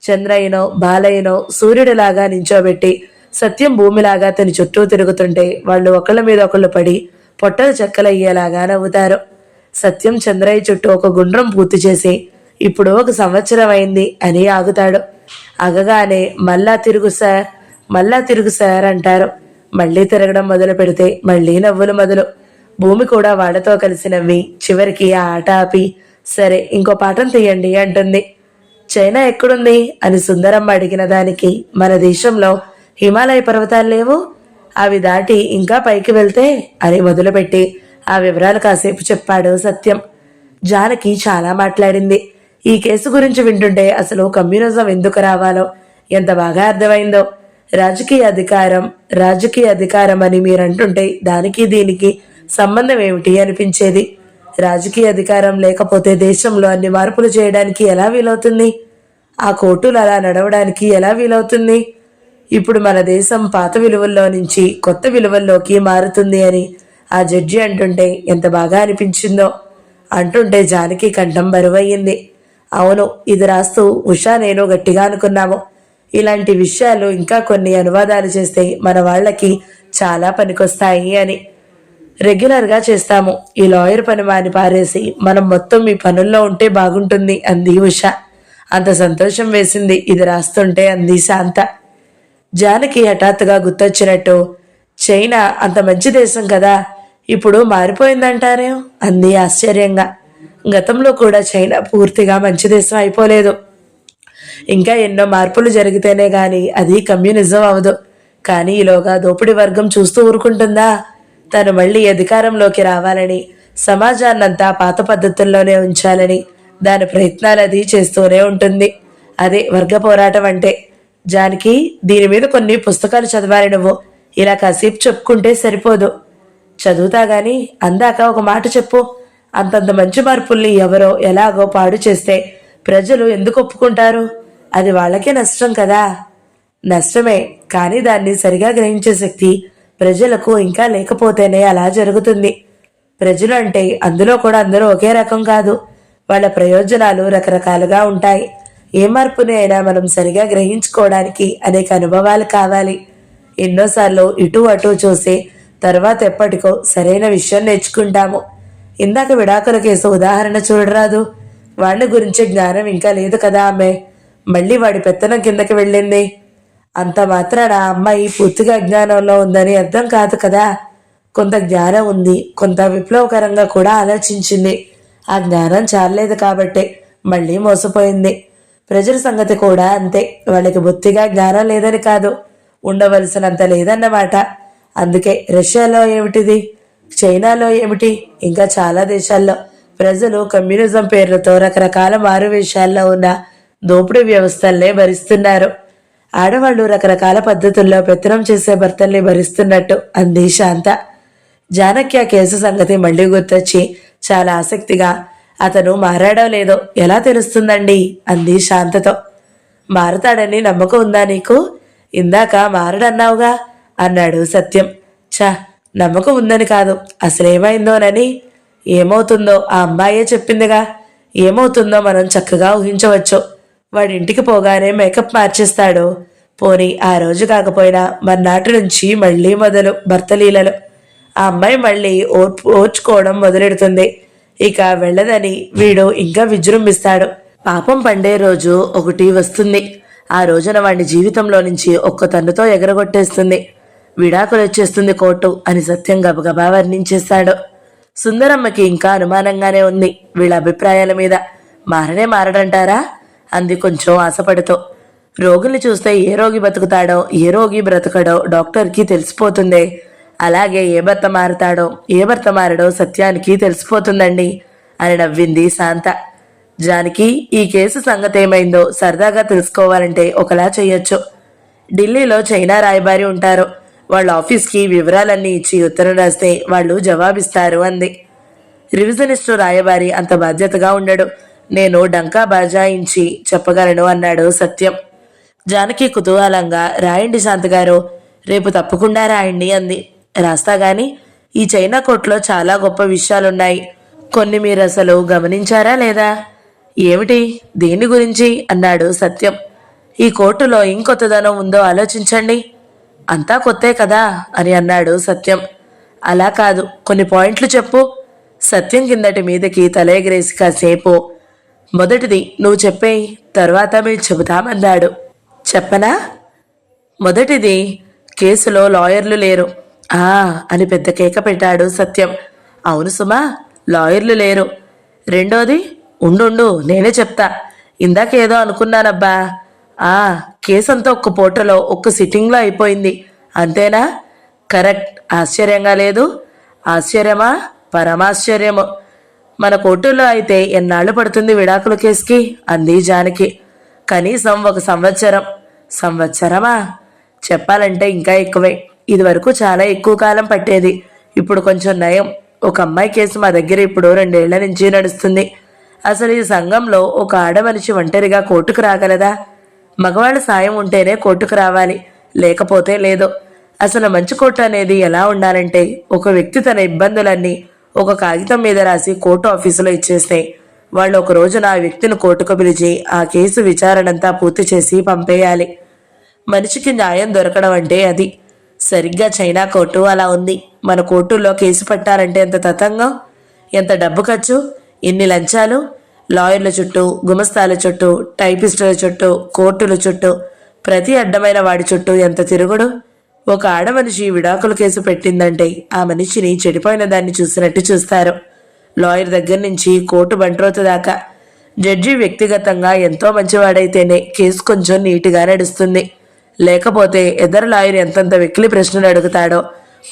చంద్రయ్యనో బాలయ్యనో సూర్యుడిలాగా నించోబెట్టి సత్యం భూమిలాగా తన చుట్టూ తిరుగుతుంటే వాళ్ళు ఒకళ్ళ మీద ఒకళ్ళు పడి పొట్టలు చెక్కలయ్యేలాగా నవ్వుతారు. సత్యం చంద్రయ్య చుట్టూ ఒక గుండ్రం పూర్తి చేసి ఇప్పుడు 1 సంవత్సరం అయింది అని ఆగుతాడు. ఆగగానే మళ్ళా తిరుగు సార్ అంటారు. మళ్ళీ తిరగడం మొదలు పెడితే మళ్ళీ నవ్వులు మొదలు. భూమి కూడా వాళ్ళతో కలిసి నవ్వి చివరికి ఆ ఆట ఆపి సరే ఇంకో పాఠం తీయండి అంటుంది. చైనా ఎక్కడుంది అని సుందరమ్మ అడిగిన దానికి మన దేశంలో హిమాలయ పర్వతాలు లేవు, అవి దాటి ఇంకా పైకి వెళ్తే అని మొదలుపెట్టి ఆ వివరాలు కాసేపు చెప్పాడు సత్యం. జానకి చాలా మాట్లాడింది. ఈ కేసు గురించి వింటుంటే అసలు కమ్యూనిజం ఎందుకు రావాలో ఎంత బాగా అర్థమైందో. రాజకీయ అధికారం అని మీరంటుంటే దానికి దీనికి సంబంధం ఏమిటి అనిపించేది. రాజకీయ అధికారం లేకపోతే దేశంలో అన్ని మార్పులు చేయడానికి ఎలా వీలవుతుంది, ఆ కోర్టులు అలా నడవడానికి ఎలా వీలవుతుంది. ఇప్పుడు మన దేశం పాత విలువల్లో నుంచి కొత్త విలువల్లోకి మారుతుంది అని ఆ జడ్జి అంటుంటే ఎంత బాగా అనిపించిందో. అంటుంటే జానకి కంఠం బరువయ్యింది. అవును, ఇది రాస్తూ ఉషా నేను గట్టిగా అనుకున్నాము, ఇలాంటి విషయాలు ఇంకా కొన్ని అనువాదాలు చేస్తే మన వాళ్ళకి చాలా పనికొస్తాయి అని. రెగ్యులర్గా చేస్తాము, ఈ లాయర్ పని మాని పారేసి మనం మొత్తం ఈ పనుల్లో ఉంటే బాగుంటుంది అంది ఉష. అంత సంతోషం వేసింది ఇది రాస్తుంటే అంది శాంత. జానకి హఠాత్తుగా గుర్తొచ్చినట్టు చైనా అంత మంచి దేశం కదా, ఇప్పుడు మారిపోయిందంటారే అంది ఆశ్చర్యంగా. గతంలో కూడా చైనా పూర్తిగా మంచి దేశం అయిపోలేదు, ఇంకా ఎన్నో మార్పులు జరిగితేనే గాని అది కమ్యూనిజం అవదు. కానీ ఈలోగా దోపిడీ వర్గం చూస్తూ ఊరుకుంటుందా? తను మళ్ళీ అధికారంలోకి రావాలని, సమాజాన్నంతా పాత పద్ధతుల్లోనే ఉంచాలని దాని ప్రయత్నాలు అది చేస్తూనే ఉంటుంది. అదే వర్గ పోరాటం అంటే. జానకి, దీని మీద కొన్ని పుస్తకాలు చదవాలి నువ్వు, ఇలా కాసేపు చెప్పుకుంటే సరిపోదు. చదువుతా గాని అందాక ఒక మాట చెప్పు, అంతంత మంచి మార్పుల్ని ఎవరో ఎలాగో పాడు చేస్తే ప్రజలు ఎందుకు ఒప్పుకుంటారు? అది వాళ్ళకే నష్టం కదా. నష్టమే, కానీ దాన్ని సరిగా గ్రహించే శక్తి ప్రజలకు ఇంకా లేకపోతేనే అలా జరుగుతుంది. ప్రజలు అంటే అందులో కూడా అందరూ ఒకే రకం కాదు, వాళ్ళ ప్రయోజనాలు రకరకాలుగా ఉంటాయి. ఏ మార్పుని అయినా మనం సరిగా గ్రహించుకోవడానికి అనేక అనుభవాలు కావాలి. ఎన్నోసార్లు ఇటు అటు చూసి తర్వాత ఎప్పటికో సరైన విషయం నేర్చుకుంటాము. ఇందాక విడాకుల కేసు ఉదాహరణ చూడరాదు, వాళ్ళ గురించి జ్ఞానం ఇంకా లేదు కదా ఆమె, మళ్ళీ వాడి పెత్తనం కిందకి వెళ్ళింది. అంత మాత్రాన ఆ అమ్మాయి పూర్తిగా అజ్ఞానంలో ఉందని అర్థం కాదు కదా. కొంత జ్ఞానం ఉంది, కొంత విప్లవకరంగా కూడా ఆలోచించింది. ఆ జ్ఞానం చాలలేదు కాబట్టే మళ్ళీ మోసపోయింది. ప్రజల సంగతి కూడా అంతే. వాళ్ళకి బొత్తిగా జ్ఞానం లేదని కాదు, ఉండవలసినంత లేదన్నమాట. అందుకే రష్యాలో ఏమిటిది, చైనాలో ఏమిటి, ఇంకా చాలా దేశాల్లో ప్రజలు కమ్యూనిజం పేర్లతో రకరకాల మారువేషాల్లో ఉన్న దోపిడీ వ్యవస్థల్నే భరిస్తున్నారు. ఆడవాళ్లు రకరకాల పద్ధతుల్లో పెత్తనం చేసే భర్తల్ని భరిస్తున్నట్టు అంది శాంత. జానకి ఆ కేసు సంగతి మళ్ళీ గుర్తొచ్చి చాలా ఆసక్తిగా, అతను మారాడో లేదో ఎలా తెలుస్తుందండి అంది శాంతతో. మారతాడని నమ్మకం ఉందా నీకు? ఇందాక మారడన్నావుగా అన్నాడు సత్యం. చా, నమ్మకం ఉందని కాదు, అసలేమైందోనని. ఏమవుతుందో ఆ అమ్మాయే చెప్పిందిగా. ఏమవుతుందో మనం చక్కగా ఊహించవచ్చు. వాడింటికి పోగానే మేకప్ మార్చేస్తాడు. పోనీ ఆ రోజు కాకపోయినా మర్నాటి నుంచి మళ్ళీ మొదలు భర్తలీలలు. ఆ అమ్మాయి మళ్ళీ ఓర్చుకోవడం మొదలెడుతుంది. ఇక వెళ్ళదని వీడు ఇంకా విజృంభిస్తాడు. పాపం పండే రోజు ఒకటి వస్తుంది. ఆ రోజున వాడి జీవితంలో నుంచి ఒక్క తన్నుతో ఎగరగొట్టేస్తుంది. విడాకులు వచ్చేస్తుంది కోర్టు అని సత్యం గబగబా వర్ణించేశాడు. సుందరమ్మకి ఇంకా అనుమానంగానే ఉంది వీళ్ళ అభిప్రాయాల మీద. మారడంటారా అంది కొంచెం ఆశపడుతూ. రోగుల్ని చూస్తే ఏ రోగి బతుకుతాడో ఏ రోగి బ్రతకడో డాక్టర్కి తెలిసిపోతుందే. అలాగే ఏ భర్త మారతాడో ఏ భర్త మారడో సత్యానికి తెలిసిపోతుందండి అని నవ్వింది శాంత. జానకి, ఈ కేసు సంగతి ఏమైందో సరదాగా తెలుసుకోవాలంటే ఒకలా చెయ్యొచ్చు. ఢిల్లీలో చైనా రాయబారి ఉంటారు. వాళ్ళ ఆఫీస్కి వివరాలన్నీ ఇచ్చి ఉత్తరం రాస్తే వాళ్ళు జవాబిస్తారు అంది. రివిజనిస్టు రాయబారి అంత బాధ్యతగా ఉండడు. నేను డంకా బాజాయించి చెప్పగలను అన్నాడు సత్యం. జానకి కుతూహలంగా, రాయండి శాంతగారు, రేపు తప్పకుండా రాయండి అంది. రాస్తా గాని ఈ చైనా కోర్టులో చాలా గొప్ప విషయాలున్నాయి. కొన్ని మీరు అసలు గమనించారా లేదా? ఏమిటి, దేని గురించి అన్నాడు సత్యం. ఈ కోర్టులో ఇంకొత్తదనం ఉందో ఆలోచించండి. అంతా కొత్తే కదా అని అన్నాడు సత్యం. అలా కాదు, కొన్ని పాయింట్లు చెప్పు. సత్యం కిందటి మీదకి తలెగరేసి కాసేపు, మొదటిది నువ్వు చెప్పేయి, తర్వాత మేము చెబుతామన్నాడు. చెప్పనా? మొదటిది, కేసులో లాయర్లు లేరు. అని పెద్ద కేక పెట్టాడు సత్యం. అవును సుమా, లాయర్లు లేరు. రెండోది, ఉండు నేనే చెప్తా. ఇందాకేదో అనుకున్నానబ్బా. కేసంతా ఒక్క పూటలో ఒక్క సిట్టింగ్లో అయిపోయింది. అంతేనా? కరెక్ట్. ఆశ్చర్యంగా లేదు? ఆశ్చర్యమా? పరమాశ్చర్యము. మన కోర్టుల్లో అయితే ఎన్నాళ్ళు పడుతుంది విడాకుల కేసుకి అంది జానకి. కనీసం 1 సంవత్సరం. సంవత్సరమా? చెప్పాలంటే ఇంకా ఎక్కువే. ఇదివరకు చాలా ఎక్కువ కాలం పట్టేది. ఇప్పుడు కొంచెం నయం. ఒక అమ్మాయి కేసు మా దగ్గర ఇప్పుడు 2 ఏళ్ల నుంచి నడుస్తుంది. అసలు ఈ సంఘంలో ఒక ఆడమనిషి ఒంటరిగా కోర్టుకు రాగలదా? మగవాళ్ళ సాయం ఉంటేనే కోర్టుకు రావాలి, లేకపోతే లేదు. అసలు మంచి కోర్టు అనేది ఎలా ఉండాలంటే, ఒక వ్యక్తి తన ఇబ్బందులన్నీ ఒక కాగితం మీద రాసి కోర్టు ఆఫీసులో ఇచ్చేస్తే వాళ్ళు ఒక రోజున ఆ వ్యక్తిని కోర్టుకు పిలిచి ఆ కేసు విచారణంతా పూర్తి చేసి పంపేయాలి. మనిషికి న్యాయం దొరకడం అంటే అది. సరిగ్గా చైనా కోర్టు అలా ఉంది. మన కోర్టుల్లో కేసు పట్టాలంటే ఎంత తతంగం, ఎంత డబ్బు ఖర్చు, ఎన్ని లంచాలు, లాయర్ల చుట్టూ, గుమస్తాల చుట్టూ, టైపిస్టుల చుట్టూ, కోర్టుల చుట్టూ, ప్రతి అడ్డమైన వాడి చుట్టూ ఎంత తిరుగుడు. ఒక ఆడమనిషి విడాకుల కేసు పెట్టిందంటే ఆ మనిషిని చెడిపోయిన దాన్ని చూసినట్టు చూస్తారు. లాయర్ దగ్గర నుంచి కోర్టు బంట్రోతు దాకా. జడ్జి వ్యక్తిగతంగా ఎంతో మంచివాడైతేనే కేసు కొంచెం నీట్గా నడుస్తుంది. లేకపోతే ఎదరు లాయర్ ఎంతంత వెకిలి ప్రశ్నలు అడుగుతాడో.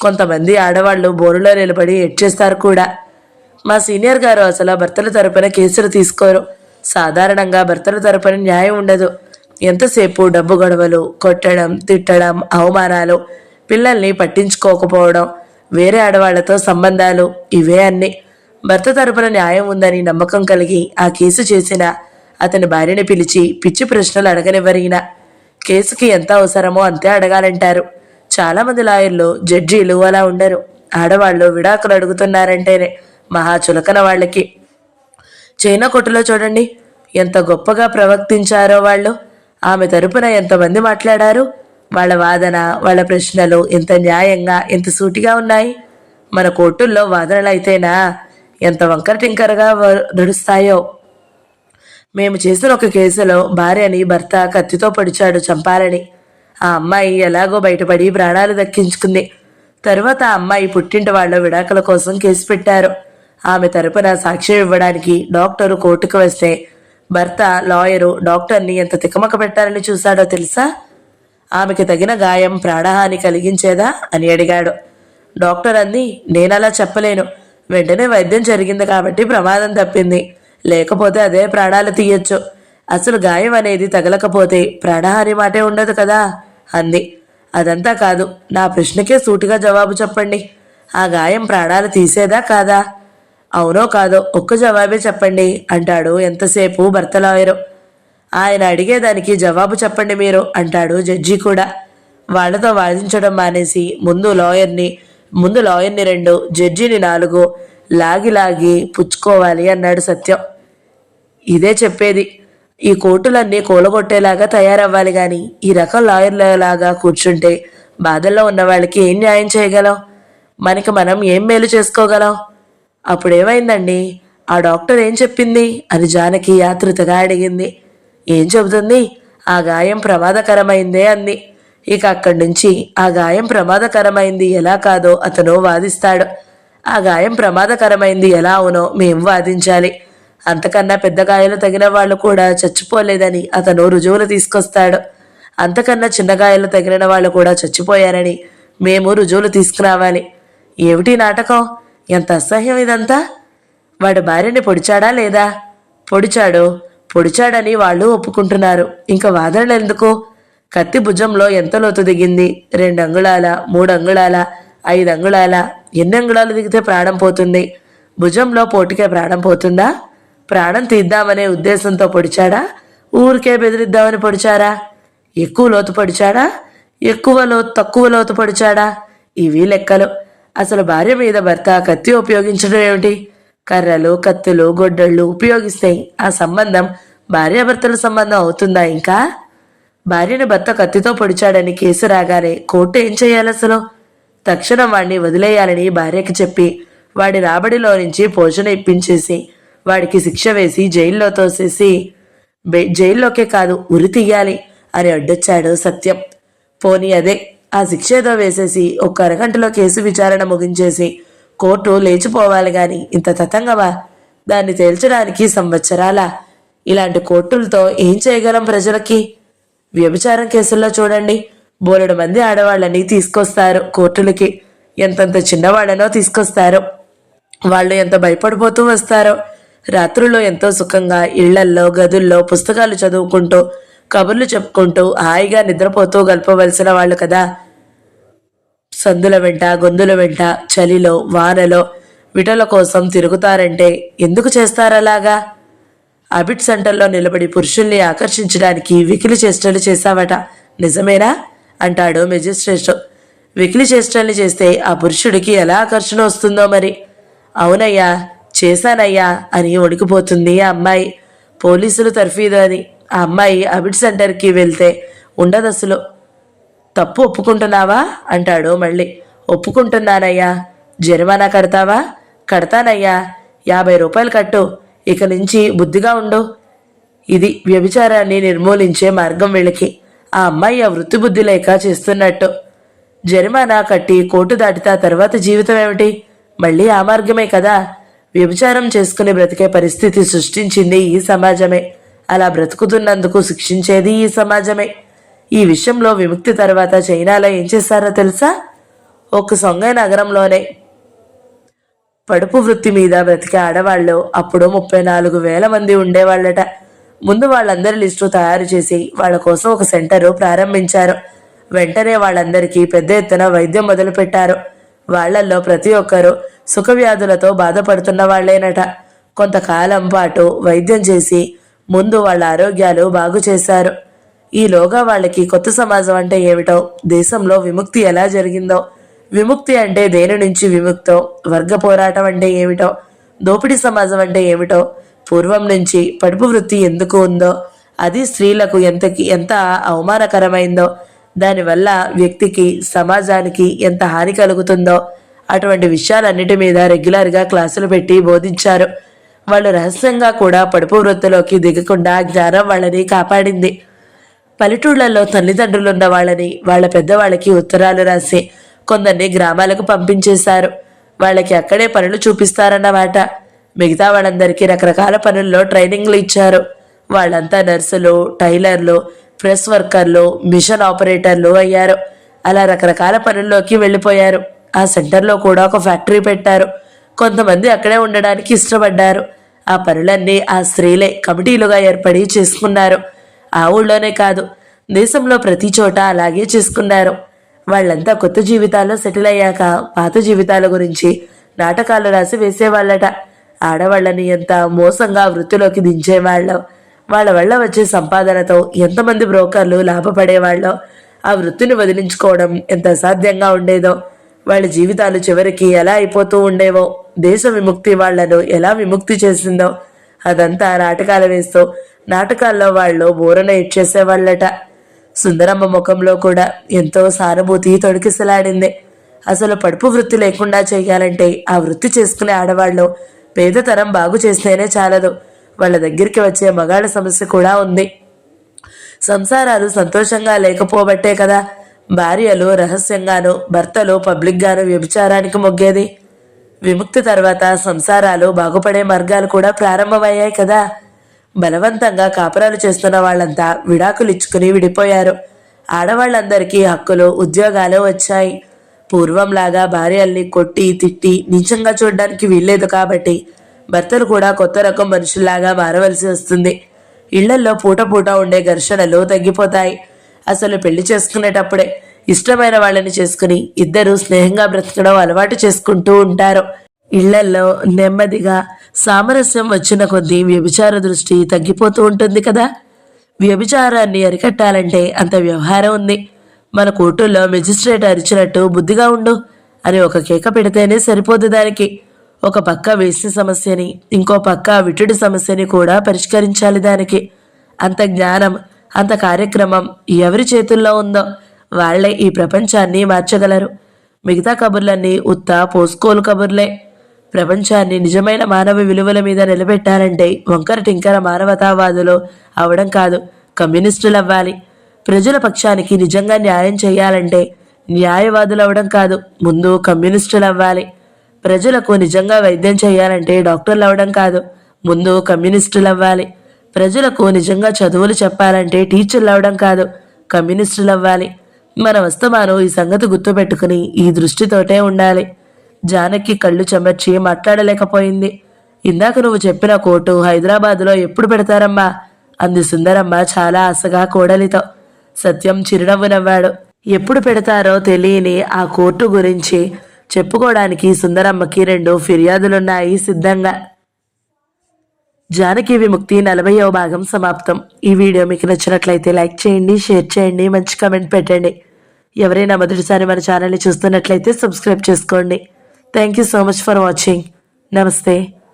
కొంతమంది ఆడవాళ్లు బోరులో నిలబడి ఎడ్చేస్తారు కూడా. మా సీనియర్ గారు అసలు భర్తల తరపున కేసులు తీసుకోరు. సాధారణంగా భర్తల తరపున న్యాయం ఉండదు. ఎంతసేపు డబ్బు గొడవలు, కొట్టడం, తిట్టడం, అవమానాలు, పిల్లల్ని పట్టించుకోకపోవడం, వేరే ఆడవాళ్లతో సంబంధాలు, ఇవే అన్ని. భర్త తరపున న్యాయం ఉందని నమ్మకం కలిగి ఆ కేసు చేసిన అతని భార్యని పిలిచి పిచ్చి ప్రశ్నలు అడగనివ్వరిగిన. కేసుకి ఎంత అవసరమో అంతే అడగాలంటారు. చాలామంది లాయర్లు, జడ్జీలు అలా ఉండరు. ఆడవాళ్ళు విడాకులు అడుగుతున్నారంటేనే మహా చులకన వాళ్ళకి. చైనా కొట్టులో చూడండి ఎంత గొప్పగా ప్రవర్తించారో వాళ్ళు. ఆమె తరపున ఎంతమంది మాట్లాడారు. వాళ్ళ వాదన, వాళ్ళ ప్రశ్నలు ఎంత న్యాయంగా, ఎంత సూటిగా ఉన్నాయి. మన కోర్టుల్లో వాదనలు అయితేనా ఎంత వంకర టింకరగా నడుస్తాయో. మేము చేసిన ఒక కేసులో భార్యని భర్త కత్తితో పొడిచాడు చంపాలని. ఆ అమ్మాయి ఎలాగో బయటపడి ప్రాణాలు దక్కించుకుంది. తరువాత ఆ అమ్మాయి పుట్టింటి వాళ్ళ విడాకుల కోసం కేసు పెట్టారు. ఆమె తరపున సాక్ష్యం ఇవ్వడానికి డాక్టరు కోర్టుకు వస్తే భర్త లాయరు డాక్టర్ని ఎంత తికమక పెట్టాలని చూశాడో తెలుసా? ఆమెకి తగిన గాయం ప్రాణహాని కలిగించేదా అని అడిగాడు. డాక్టర్ అంది, నేనలా చెప్పలేను. వెంటనే వైద్యం జరిగింది కాబట్టి ప్రమాదం తప్పింది. లేకపోతే అదే ప్రాణాలు తీయొచ్చు. అసలు గాయం అనేది తగలకపోతే ప్రాణహాని మాటే ఉండదు కదా అంది. అదంతా కాదు, నా ప్రశ్నకే సూటిగా జవాబు చెప్పండి. ఆ గాయం ప్రాణాలు తీసేదా కాదా? అవునో కాదో ఒక్క జవాబే చెప్పండి అంటాడు ఎంతసేపు భర్త లాయరు. ఆయన అడిగేదానికి జవాబు చెప్పండి మీరు అంటాడు జడ్జి కూడా. వాళ్లతో వాదించడం మానేసి ముందు లాయర్ని 2, జడ్జిని 4 లాగి పుచ్చుకోవాలి అన్నాడు సత్యం. ఇదే చెప్పేది, ఈ కోర్టులన్నీ కూలగొట్టేలాగా తయారవ్వాలి గాని ఈ రకం లాయర్లలాగా కూర్చుంటే బాధల్లో ఉన్న వాళ్ళకి ఏం న్యాయం చేయగలం? మనకి మనం ఏం మేలు చేసుకోగలం? అప్పుడేమైందండి? ఆ డాక్టర్ ఏం చెప్పింది అని జానకి ఆతృతగా అడిగింది. ఏం చెబుతుంది? ఆ గాయం ప్రమాదకరమైందే అంది. ఇక అక్కడి నుంచి ఆ గాయం ప్రమాదకరమైంది ఎలా కాదో అతను వాదిస్తాడు. ఆ గాయం ప్రమాదకరమైంది ఎలా అవునో మేము వాదించాలి. అంతకన్నా పెద్ద గాయాలు తగిన వాళ్ళు కూడా చచ్చిపోలేదని అతను రుజువులు తీసుకొస్తాడు. అంతకన్నా చిన్న గాయాలు తగిలిన వాళ్ళు కూడా చచ్చిపోయారని మేము రుజువులు తీసుకురావాలి. ఏమిటి నాటకం? ఎంత అసహ్యం ఇదంతా! వాడు భార్యని పొడిచాడా లేదా? పొడిచాడని వాళ్ళు ఒప్పుకుంటున్నారు. ఇంకా వాదనలు ఎందుకు? కత్తి భుజంలో ఎంత లోతు దిగింది? 2 అంగుళాల, 3 అంగుళాల, 5 అంగుళాల? ఎన్ని అంగుళాలు దిగితే ప్రాణం పోతుంది? భుజంలో పోటుకే ప్రాణం పోతుందా? ప్రాణం తీద్దామనే ఉద్దేశంతో పొడిచాడా? ఊరికే బెదిరిద్దామని పొడిచారా? ఎక్కువ లోతు పొడిచాడా? తక్కువ లోతు పొడిచాడా? ఇవి లెక్కలు. అసలు భార్య మీద భర్త కత్తి ఉపయోగించడం ఏమిటి? కర్రలు, కత్తులు, గొడ్డళ్ళు ఉపయోగిస్తే ఆ సంబంధం భార్యాభర్తల సంబంధం అవుతుందా? ఇంకా భార్యని భర్త కత్తితో పొడిచాడని కేసు రాగానే కోర్టు ఏం చేయాలి అసలు? తక్షణం వాడిని వదిలేయాలని భార్యకి చెప్పి వాడి రాబడిలో నుంచి పోషణ ఇప్పించేసి వాడికి శిక్ష వేసి జైల్లో తోసేసి జైల్లోకే కాదు ఉరి తీయాలి అని అడ్డొచ్చాడు సత్యం. పోనీ అదే, ఆ శిక్ష ఏదో వేసేసి 1 అరగంటలో కేసు విచారణ ముగించేసి కోర్టు లేచిపోవాలి గాని ఇంత తతంగమా? దాన్ని తేల్చడానికి సంవత్సరాలా? ఇలాంటి కోర్టులతో ఏం చేయగలం ప్రజలకి? వ్యభిచారం కేసుల్లో చూడండి, బోలెడు మంది ఆడవాళ్ళని తీసుకొస్తారు కోర్టులకి. ఎంతంత చిన్నవాళ్ళనో తీసుకొస్తారు. వాళ్ళు ఎంత భయపడిపోతూ వస్తారో. రాత్రుల్లో ఎంతో సుఖంగా ఇళ్లల్లో, గదుల్లో పుస్తకాలు చదువుకుంటూ, కబుర్లు చెప్పుకుంటూ హాయిగా నిద్రపోతూ గడపవలసిన వాళ్ళు కదా. సందుల వెంట, గొంతుల వెంట, చలిలో, వానలో విటల కోసం తిరుగుతారంటే ఎందుకు చేస్తారలాగా? అబిట్ సెంటర్లో నిలబడి పురుషుల్ని ఆకర్షించడానికి వికిలి చేష్టలు చేశావట, నిజమేనా అంటాడు మెజిస్ట్రేట్. వికిలి చేష్టల్ని చేస్తే ఆ పురుషుడికి ఎలా ఆకర్షణ వస్తుందో మరి. అవునయ్యా, చేశానయ్యా అని వణికిపోతుంది ఆ అమ్మాయి. పోలీసులు తర్ఫీదు అని ఆ అమ్మాయి అబిట్ సెంటర్కి వెళ్తే ఉండదసలు. తప్పు ఒప్పుకుంటున్నావా అంటాడు మళ్ళీ. ఒప్పుకుంటున్నానయ్యా. జరిమానా కడతావా? కడతానయ్యా. 50 రూపాయలు కట్టు. ఇక నుంచి బుద్ధిగా ఉండు. ఇది వ్యభిచారాన్ని నిర్మూలించే మార్గం వీళ్ళకి. ఆ అమ్మాయి ఆ వృత్తి బుద్ధి లేక చేస్తున్నట్టు. జరిమానా కట్టి కోర్టు దాటితే తర్వాత జీవితం ఏమిటి? మళ్ళీ ఆ మార్గమే కదా. వ్యభిచారం చేసుకుని బ్రతికే పరిస్థితి సృష్టించింది ఈ సమాజమే. అలా బ్రతుకుతున్నందుకు శిక్షించేది ఈ సమాజమే. ఈ విషయంలో విముక్తి తర్వాత చైనాలో ఏం చేశారో తెలుసా? ఒక సొంగై నగరంలోనే పడుపు వృత్తి మీద బ్రతికే ఆడవాళ్ళు అప్పుడు 34,000 మంది ఉండేవాళ్ళట. ముందు వాళ్ళందరి లిస్టు తయారు చేసి వాళ్ళ కోసం ఒక సెంటరు ప్రారంభించారు. వెంటనే వాళ్ళందరికీ పెద్ద ఎత్తున వైద్యం మొదలుపెట్టారు. వాళ్లల్లో ప్రతి ఒక్కరూ సుఖవ్యాధులతో బాధపడుతున్న వాళ్లేనట. కొంతకాలం పాటు వైద్యం చేసి ముందు వాళ్ళ ఆరోగ్యాలు బాగు చేశారు. ఈలోగా వాళ్ళకి కొత్త సమాజం అంటే ఏమిటో, దేశంలో విముక్తి ఎలా జరిగిందో, విముక్తి అంటే దేని నుంచి విముక్తో, వర్గ పోరాటం అంటే ఏమిటో, దోపిడీ సమాజం అంటే ఏమిటో, పూర్వం నుంచి పడుపు వృత్తి ఎందుకు ఉందో, అది స్త్రీలకు ఎంత అవమానకరమైందో, దానివల్ల వ్యక్తికి, సమాజానికి ఎంత హాని కలుగుతుందో అటువంటి విషయాలన్నిటి మీద రెగ్యులర్గా క్లాసులు పెట్టి బోధించారు. వాళ్ళు రహస్యంగా కూడా పడుపు వృత్తిలోకి దిగకుండా జ్ఞానం వాళ్ళని కాపాడింది. పల్లెటూళ్లలో తల్లిదండ్రులున్న వాళ్ళని వాళ్ళ పెద్దవాళ్ళకి ఉత్తరాలు రాసి కొందరిని గ్రామాలకు పంపించేశారు. వాళ్ళకి అక్కడే పనులు చూపిస్తారన్నమాట. మిగతా వాళ్ళందరికీ రకరకాల పనుల్లో ట్రైనింగ్లు ఇచ్చారు. వాళ్ళంతా నర్సులు, టైలర్లు, ప్రెస్ వర్కర్లు, మిషన్ ఆపరేటర్లు అయ్యారు. అలా రకరకాల పనుల్లోకి వెళ్ళిపోయారు. ఆ సెంటర్లో కూడా ఒక ఫ్యాక్టరీ పెట్టారు. కొంతమంది అక్కడే ఉండడానికి ఇష్టపడ్డారు. ఆ పనులన్నీ ఆ స్త్రీలే కమిటీలుగా ఏర్పడి చేసుకున్నారు. ఆ ఊళ్ళోనే కాదు, దేశంలో ప్రతి చోట అలాగే చేసుకున్నారు. వాళ్ళంతా కొత్త జీవితాల్లో సెటిల్ అయ్యాక పాత జీవితాల గురించి నాటకాలు రాసి వేసేవాళ్ళట. ఆడవాళ్ళని ఎంత మోసంగా వృత్తిలోకి దించేవాళ్ళో, వాళ్ళ వల్ల వచ్చే సంపాదనతో ఎంతమంది బ్రోకర్లు లాభపడేవాళ్ళో, ఆ వృత్తిని వదిలించుకోవడం ఎంత అసాధ్యంగా ఉండేదో, వాళ్ళ జీవితాలు చివరికి ఎలా అయిపోతూ ఉండేవో, దేశ విముక్తి వాళ్లను ఎలా విముక్తి చేసిందో అదంతా నాటకాలు వేస్తూ నాటకాల్లో వాళ్ళు బోరన ఇచ్చేసేవాళ్ళట. సుందరమ్మ ముఖంలో కూడా ఎంతో సానుభూతి తొడికిసలాడింది. అసలు పడుపు వృత్తి లేకుండా చేయాలంటే ఆ వృత్తి చేసుకునే ఆడవాళ్ళు పేదతరం బాగు చేస్తేనే చాలదు, వాళ్ళ దగ్గరికి వచ్చే మగాళ్ళ సమస్య కూడా ఉంది. సంసారాలు సంతోషంగా లేకపోబట్టే కదా భార్యలు రహస్యంగాను భర్తలు పబ్లిక్గాను వ్యభిచారానికి మొగ్గేది. విముక్తి తర్వాత సంసారాలు బాగుపడే మార్గాలు కూడా ప్రారంభమయ్యాయి కదా. బలవంతంగా కాపురాలు చేస్తున్న వాళ్ళంతా విడాకులు ఇచ్చుకుని విడిపోయారు. ఆడవాళ్ళందరికీ హక్కులు, ఉద్యోగాలు వచ్చాయి. పూర్వంలాగా భార్యల్ని కొట్టి తిట్టి నీచంగా చూడడానికి వీల్లేదు కాబట్టి భర్తలు కూడా కొత్త రకం మనుషుల్లాగా మారవలసి వస్తుంది. ఇళ్లల్లో పూట పూట ఉండే ఘర్షణలు తగ్గిపోతాయి. అసలు పెళ్లి చేసుకునేటప్పుడే ఇష్టమైన వాళ్ళని చేసుకుని ఇద్దరు స్నేహంగా బ్రతకడం అలవాటు చేసుకుంటూ ఉంటారు. ఇళ్లల్లో నెమ్మదిగా సామరస్యం వచ్చిన కొద్దీ వ్యభిచార దృష్టి తగ్గిపోతూ ఉంటుంది కదా. వ్యభిచారాన్ని అరికట్టాలంటే అంత వ్యవహారం ఉంది. మన కోర్టుల్లో మెజిస్ట్రేట్ అరిచినట్టు బుద్ధిగా ఉండు అని ఒక కేక పెడితేనే సరిపోదు. దానికి ఒక పక్క వేశ్య సమస్యని, ఇంకో పక్క విటుడి సమస్యని కూడా పరిష్కరించాలి. దానికి అంత జ్ఞానం, అంత కార్యక్రమం ఎవరి చేతుల్లో ఉందో వాళ్లే ఈ ప్రపంచాన్ని మార్చగలరు. మిగతా కబుర్లన్నీ ఉత్త పోస్కోలు కబుర్లే. ప్రపంచాన్ని నిజమైన మానవ విలువల మీద నిలబెట్టాలంటే వంకర టింకర మానవతావాదులు అవడం కాదు, కమ్యూనిస్టులు అవ్వాలి. ప్రజల పక్షానికి నిజంగా న్యాయం చేయాలంటే న్యాయవాదులు అవడం కాదు, ముందు కమ్యూనిస్టులు అవ్వాలి. ప్రజలకు నిజంగా వైద్యం చేయాలంటే డాక్టర్లు అవడం కాదు, ముందు కమ్యూనిస్టులు అవ్వాలి. ప్రజలకు నిజంగా చదువులు చెప్పాలంటే టీచర్లు అవడం కాదు, కమ్యూనిస్టులు అవ్వాలి. మన వస్తమానం ఈ సంగతి గుర్తుపెట్టుకుని ఈ దృష్టితోటే ఉండాలి. జానకి కళ్ళు చెమర్చి మాట్లాడలేకపోయింది. ఇందాక నువ్వు చెప్పిన కోర్టు హైదరాబాదులో ఎప్పుడు పెడతారమ్మా అంది సుందరమ్మ చాలా ఆశగా కోడలితో. సత్యం చిరునవ్వు నవ్వాడు. ఎప్పుడు పెడతారో తెలియని ఆ కోర్టు గురించి చెప్పుకోవడానికి సుందరమ్మకి 2 ఫిర్యాదులున్నాయి సిద్ధంగా. జానకి విముక్తి 40వ భాగం సమాప్తం. ఈ వీడియో మీకు నచ్చినట్లయితే లైక్ చేయండి, షేర్ చేయండి, మంచి కామెంట్ పెట్టండి. ఎవరైనా మొదటిసారి మన ఛానల్ని చూస్తున్నట్లయితే సబ్స్క్రైబ్ చేసుకోండి. Thank you so much for watching. నమస్తే.